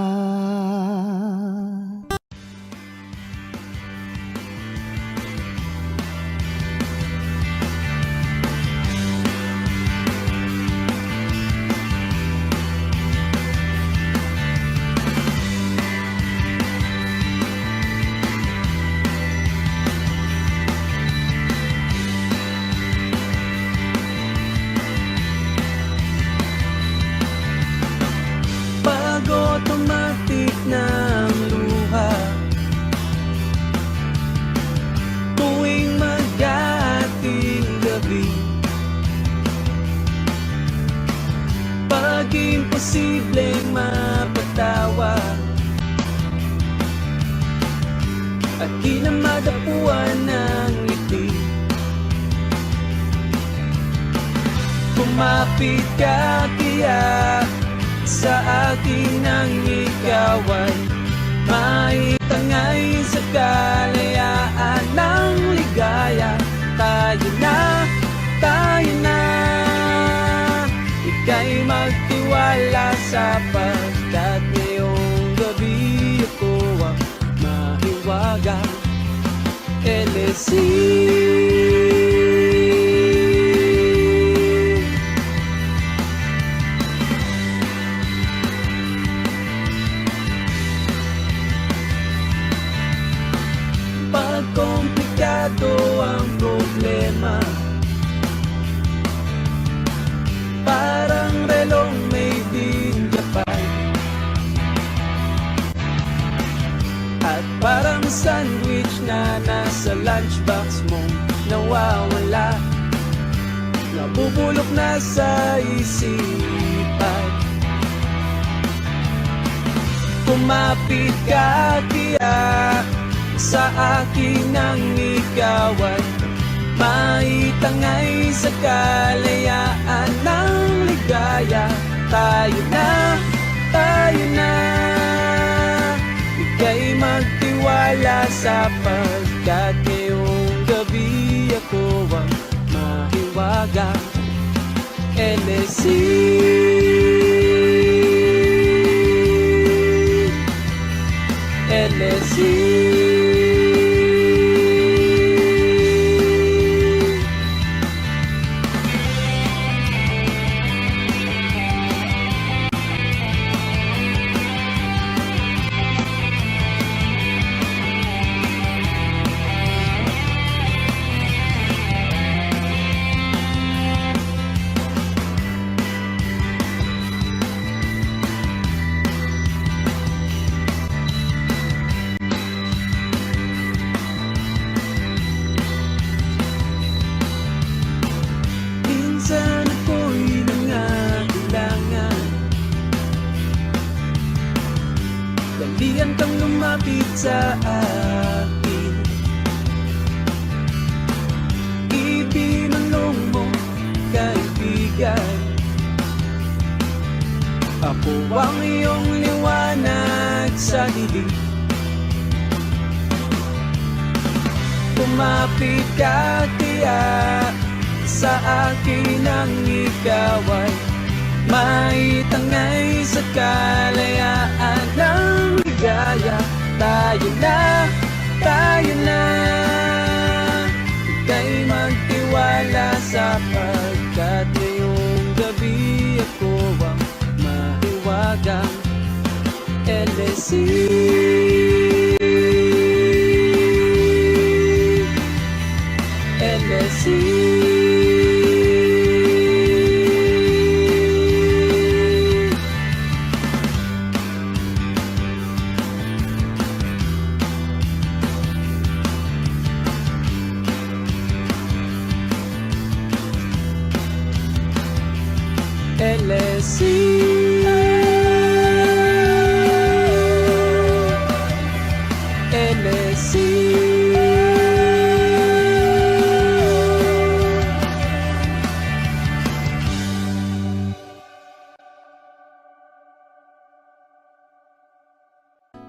Pag-automatic ng luha tuwing mag-ating gabi, pag imposibleng mapatawa at di na madapuan ng ngiti, kumapit ka kaya sa akin ang ikaw ay maitangay sa kalayaan ng ligaya. Tayo na, ika'y magtiwala sapagkat ngayong gabi ako ang mahiwagang LSC. Pag komplikado ang problema, parang relong made in Japan, at parang sandwich na nasa lunchbox mo nawawala, nabubulok na sa isipan. Kumapit ka kaya sa akin ang ikaw ay maitangay sa kalayaan ng ligaya. Tayo na, ika'y magtiwala sapagkat ngayong gabi ako ang mahiwagang LSC. LSC. Minsan ako'y nangangailangan, dalian kang lumapit sa akin, ibinulong mo kaibigan. Ako ang iyong liwanag sa dilim. Kumapit ka kaya sa akin ang ikaw ay maitangay sa kalayaan ng ligaya. Tayo na, ika'y magtiwala sapagkat ngayong gabi ako ang mahiwagang LSC.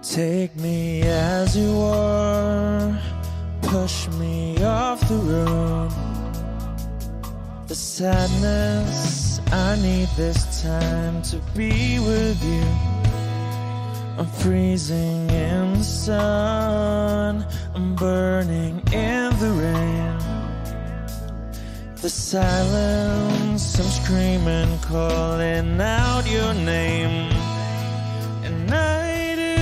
Take me as you are, push me off the road. The sadness, I need this time to be with you. I'm freezing in the sun, I'm burning in the rain. The silence, I'm screaming, calling out your name. And I do,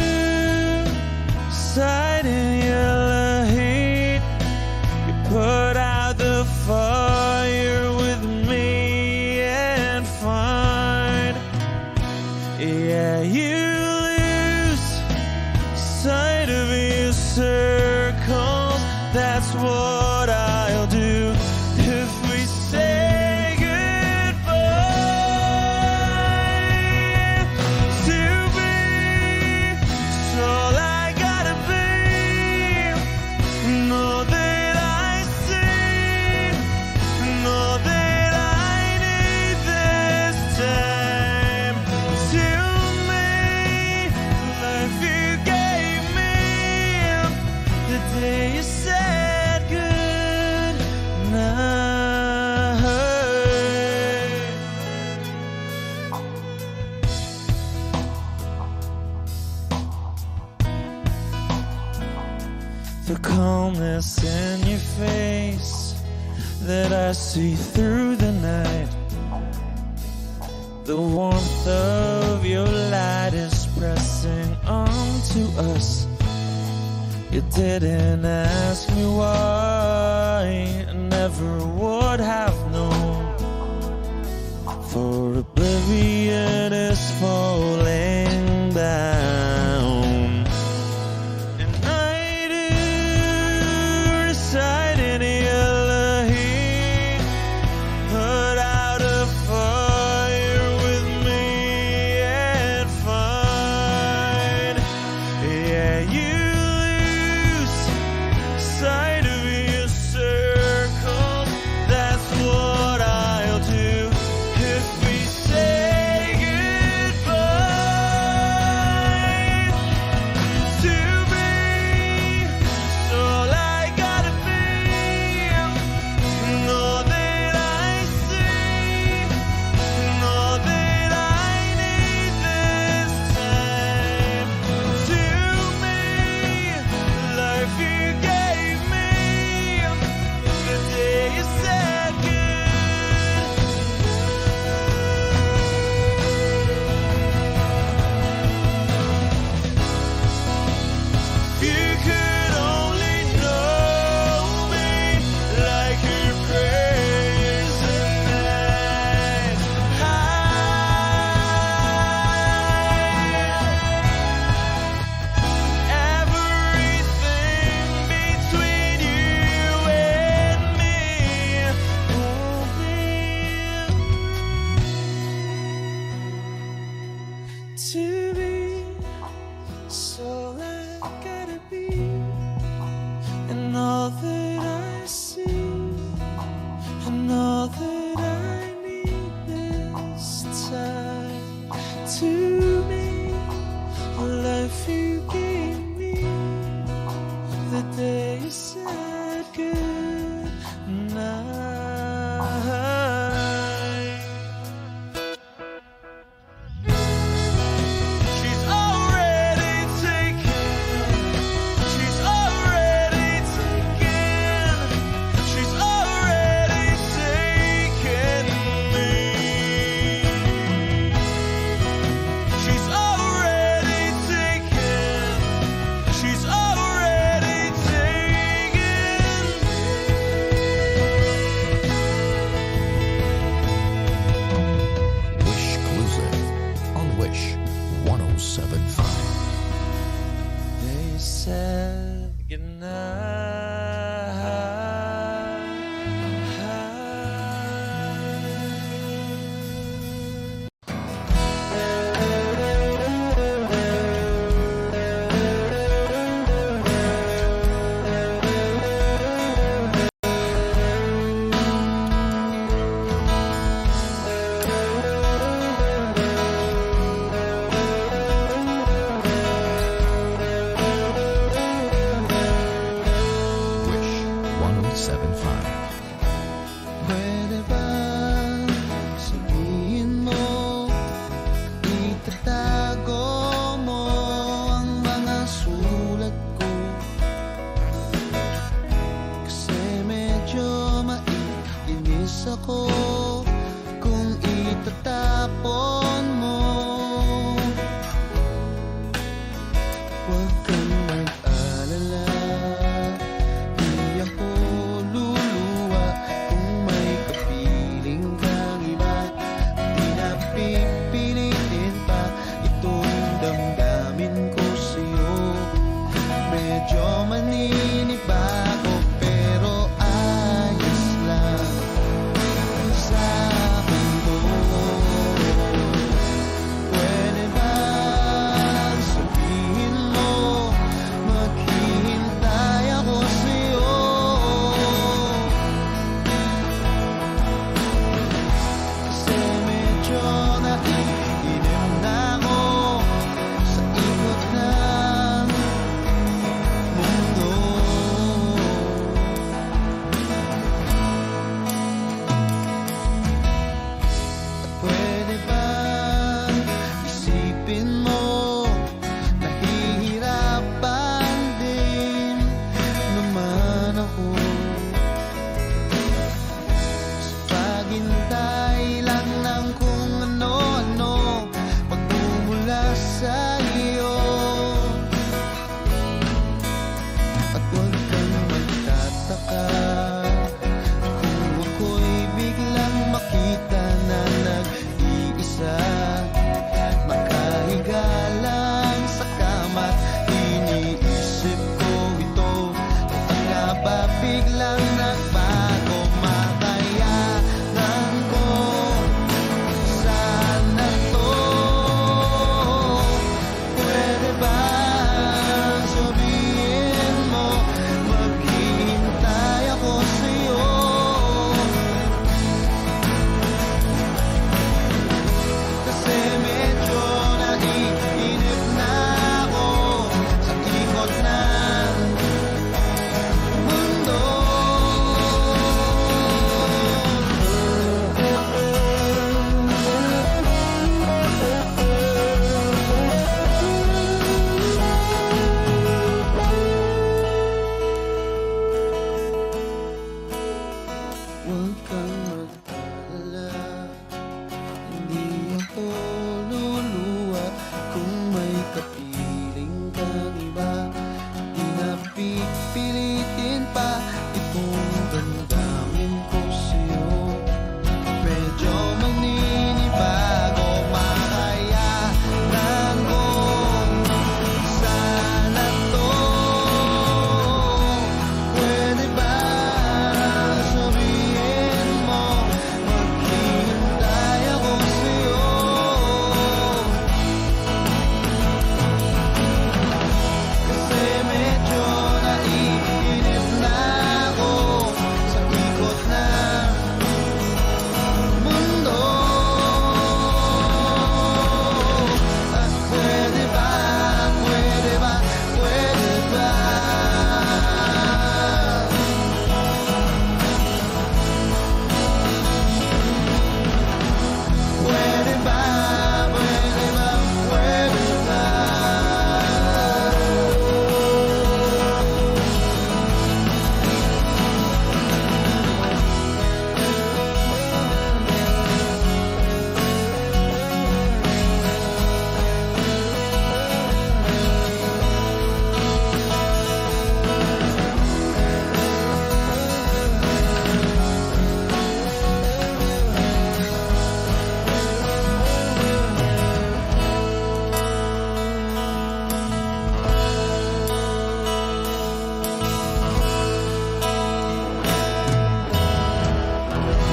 sight in yellow heat. You put out the fire with me and find, yeah, you lose sight of your circles. That's what I'll do if we say goodbye. To be, it's all I gotta be. Know that I see, know that I need this time. To me, life you gave me the day you said good night. The calmness in your face that I see through the night. The warmth of your light is pressing onto us. You didn't ask me why, I never would have known. For oblivion is falling down. And I do reside in yellow heat. Put out a fire with me and find, yeah, you lose sight of your circles. That's what I'll do if we say goodbye. To be, it's all I gotta be. Know that I see, know that I need this time. To me, life you gave me the day you said good. If you could only know me like your prayers at night. Everything between you and me won't be to be. So I gotta be, and all that I see, and all that I need this time. To me, a life you gave me the day you said good night. She's already taken. She's already taken. She's already taken me. She's already taken. She's already taken ako kung itatapon mo. Huwag kang mag-alala, di ako luluwa kung may kapiling kang iba. Di na pipilitin pa itong damdamin ko sa'yo. Medyo maninibago pero ayos lang sa akin to. Pwede bang sabihin mo maghihintay ako sa'yo? Kasi medyo naiinim na ako sa ikot ng mundo. At pwede bang isipin mo nahihirapan din naman ako sa paghintay lang ng kung ano-ano pagmumula sa iyo. At huwag kang magtataka kung ako'y biglang makita na nag-iisa, makahiga lang sa kama't iniisip ko ito. Kung nga ba biglang nagbago, makayanan ko sana to. Pwede ba sabihin mo maghihintay ako sa'yo? Kasi medyo naiinip na ako sa ikot ng mundo. Huwag kang mag-alala, hindi ako luluwa kung may kapiling kang iba. Di na pipilitin pa itong damdamin ko sa'yo. Medyo maninibago, makayanan ko sana to. Pwede ba sabihin mo maghihintay ako sa'yo? Kasi medyo naiinip na ako sa ikot ng mundo. At pwede ba, pwede ba, pwede ba? Pwede ba, pwede ba, pwede ba?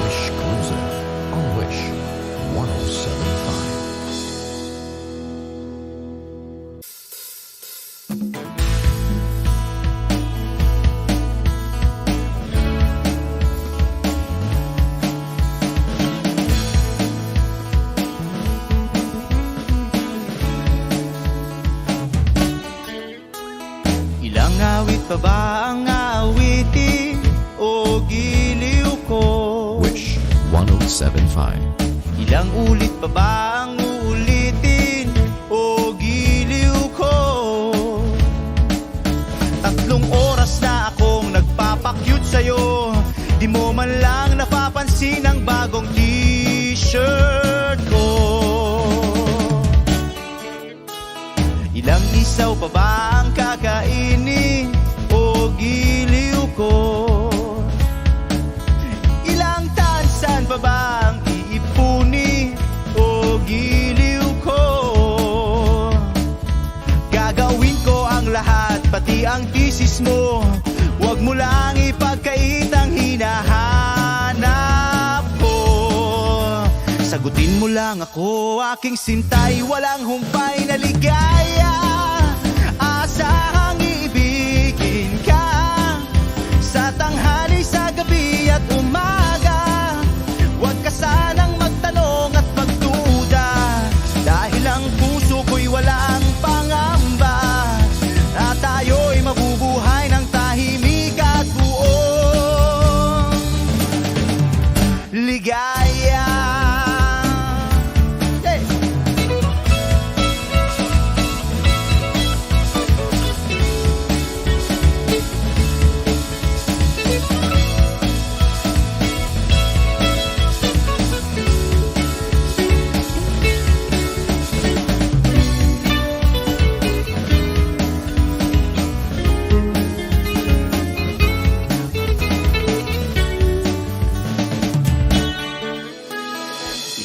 Wish Cruiser on Wish 1075. Ilang awit pa ba ang aawitin o giliw ko? Wish 1075. Ilang ulit pa ba ang uulitin o giliw ko? 3 oras na akong nagpapakyut sa'yo, di mo man lang napapansin ang t-shirt ko. Ilang isaw pa ba ang kakainin o giliw ko? Ilang tansan pa ba ang iipunin o giliw ko? Gagawin ko ang lahat, pati ang thesis mo. Huwag mo lang ipagkait ang hinahanap ko. Sagutin mo lang ako, aking sintay, walang humpay na ligaya. Asahang iibigin ka sa tanghali, sa gabi at umaga. Huwag ka sanang magtanong at magduda, dahil ang puso ko'y walang pangamba, na tayo'y mabubuhay ng tahimik at buong ligaya. Hey!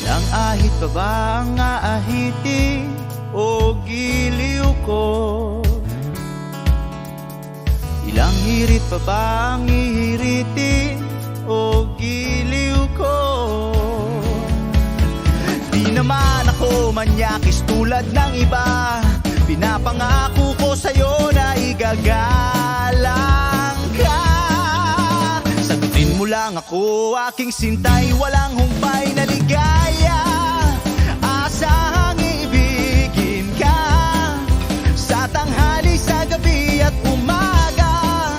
Ilang ahit pa ba ang aahitin o giliw ko? Ilang hirit pa ba ang ihiritin o giliw ko? Di naman ako manyakis tulad ng iba, pinapangako ko sa'yo na igagalang ka. Sagutin mo lang ako, aking sintay, walang humpay na ligaya. Asahang iibigin ka sa tanghali, sa gabi at umaga.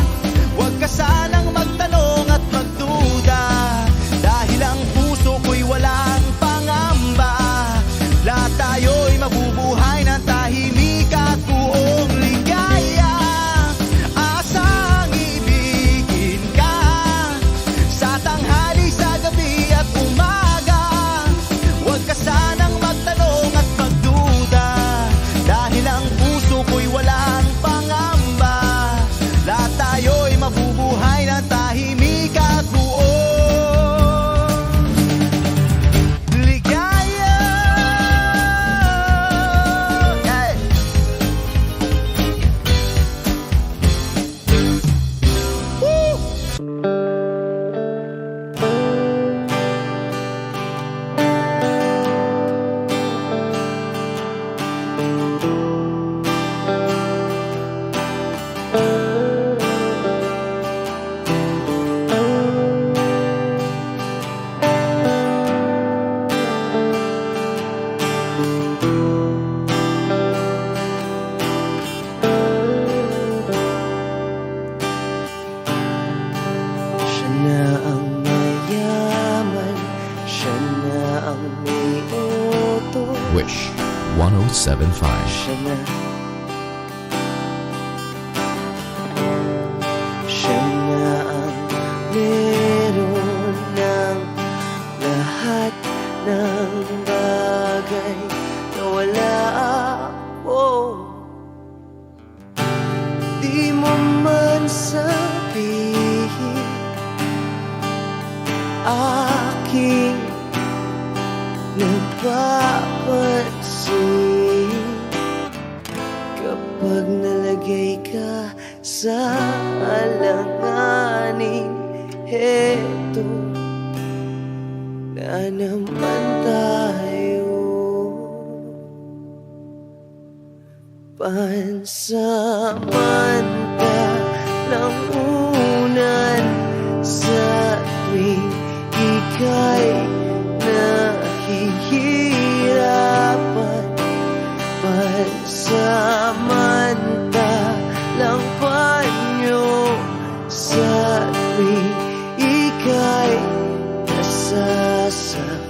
Huwag ka sanang magtanong at magduda, dahil ang puso ko'y walang pangamba. Lahat tayo'y mabubuhay ng tahimik at buong ligaya. Asahang iibigin ka sa tanghali, sa gabi at umaga. Huwag ka sanang magtanong at magduda, dahil ang puso ko'y walang pangamba. Lahat tayo'y mabubuhay ng tahimik at buong ligaya. Hey! Woo! Siya na ang mayaman, siya na ang may utos. Wish 1075. Siya na, siya na ang meron ng lahat ng bagay na wala ako. Di mo man sabihin, aking nagpapansin kapag nalagay ka sa alanganin. Heto na naman tayo, pansamantalang unan sa tuwing ika'y nahihirapan. Pansamantalang panyo sa tuwing ika'y nasasaktan.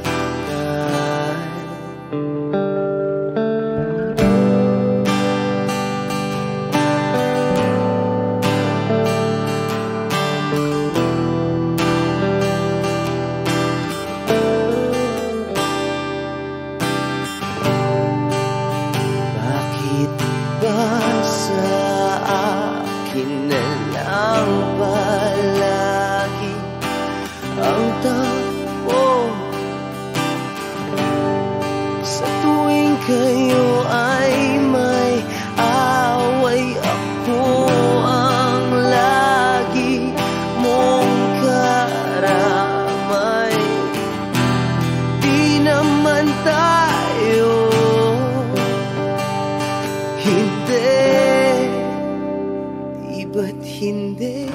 hindi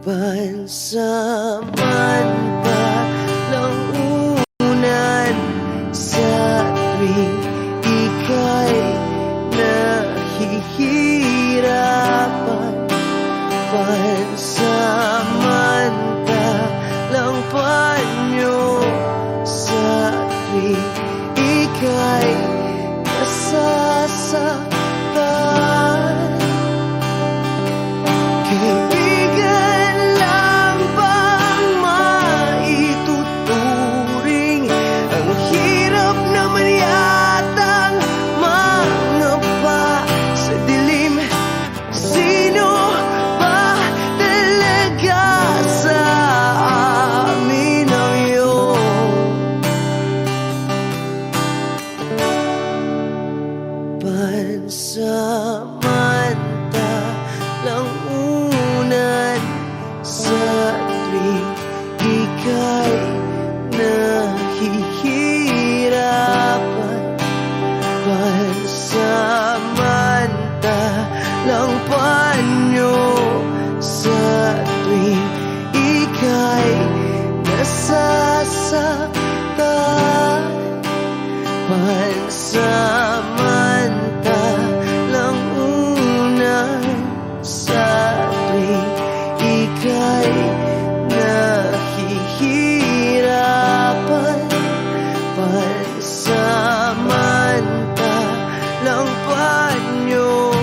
pansamantalang unan sa tuwing ika'y nahihirapan. Pansamantalang panyo sa tuwing ika'y nasasaktan. Kaibigan lang bang maituturing? Ang hirap naman yatang mangapa sa dilim. Sino ba talaga sa amin ang iyong pansamantalang unan sa tuwing ika'y nahihirapan? Pansamantalang panyo sa tuwing ika'y nasasaktan. Pansamantalang unan sa tuwing ika'y nahihirapan. Pansamantalang panyo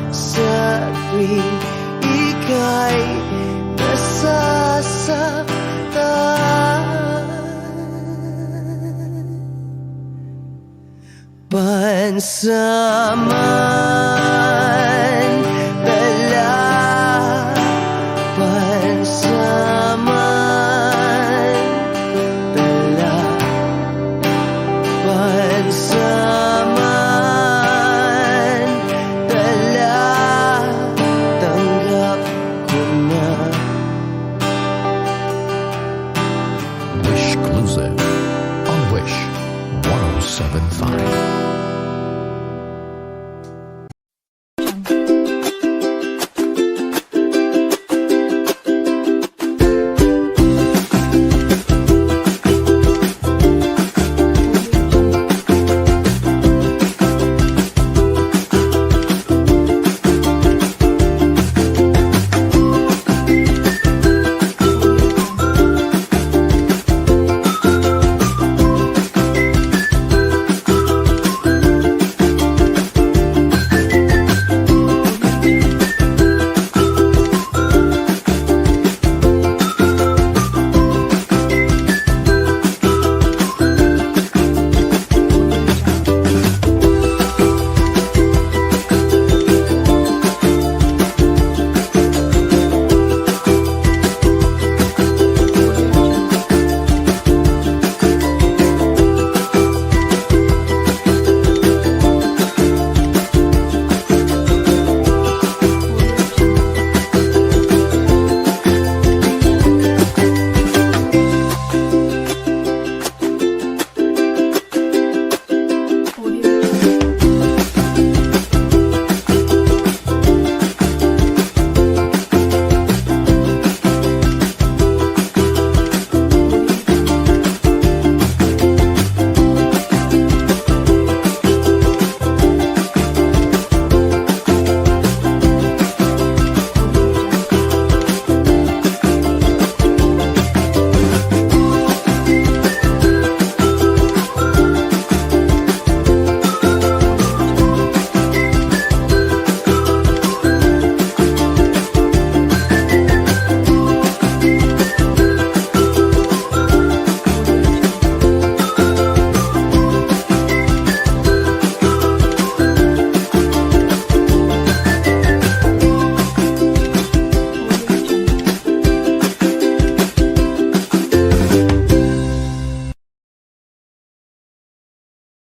sa tuwing ika'y nasasaktan.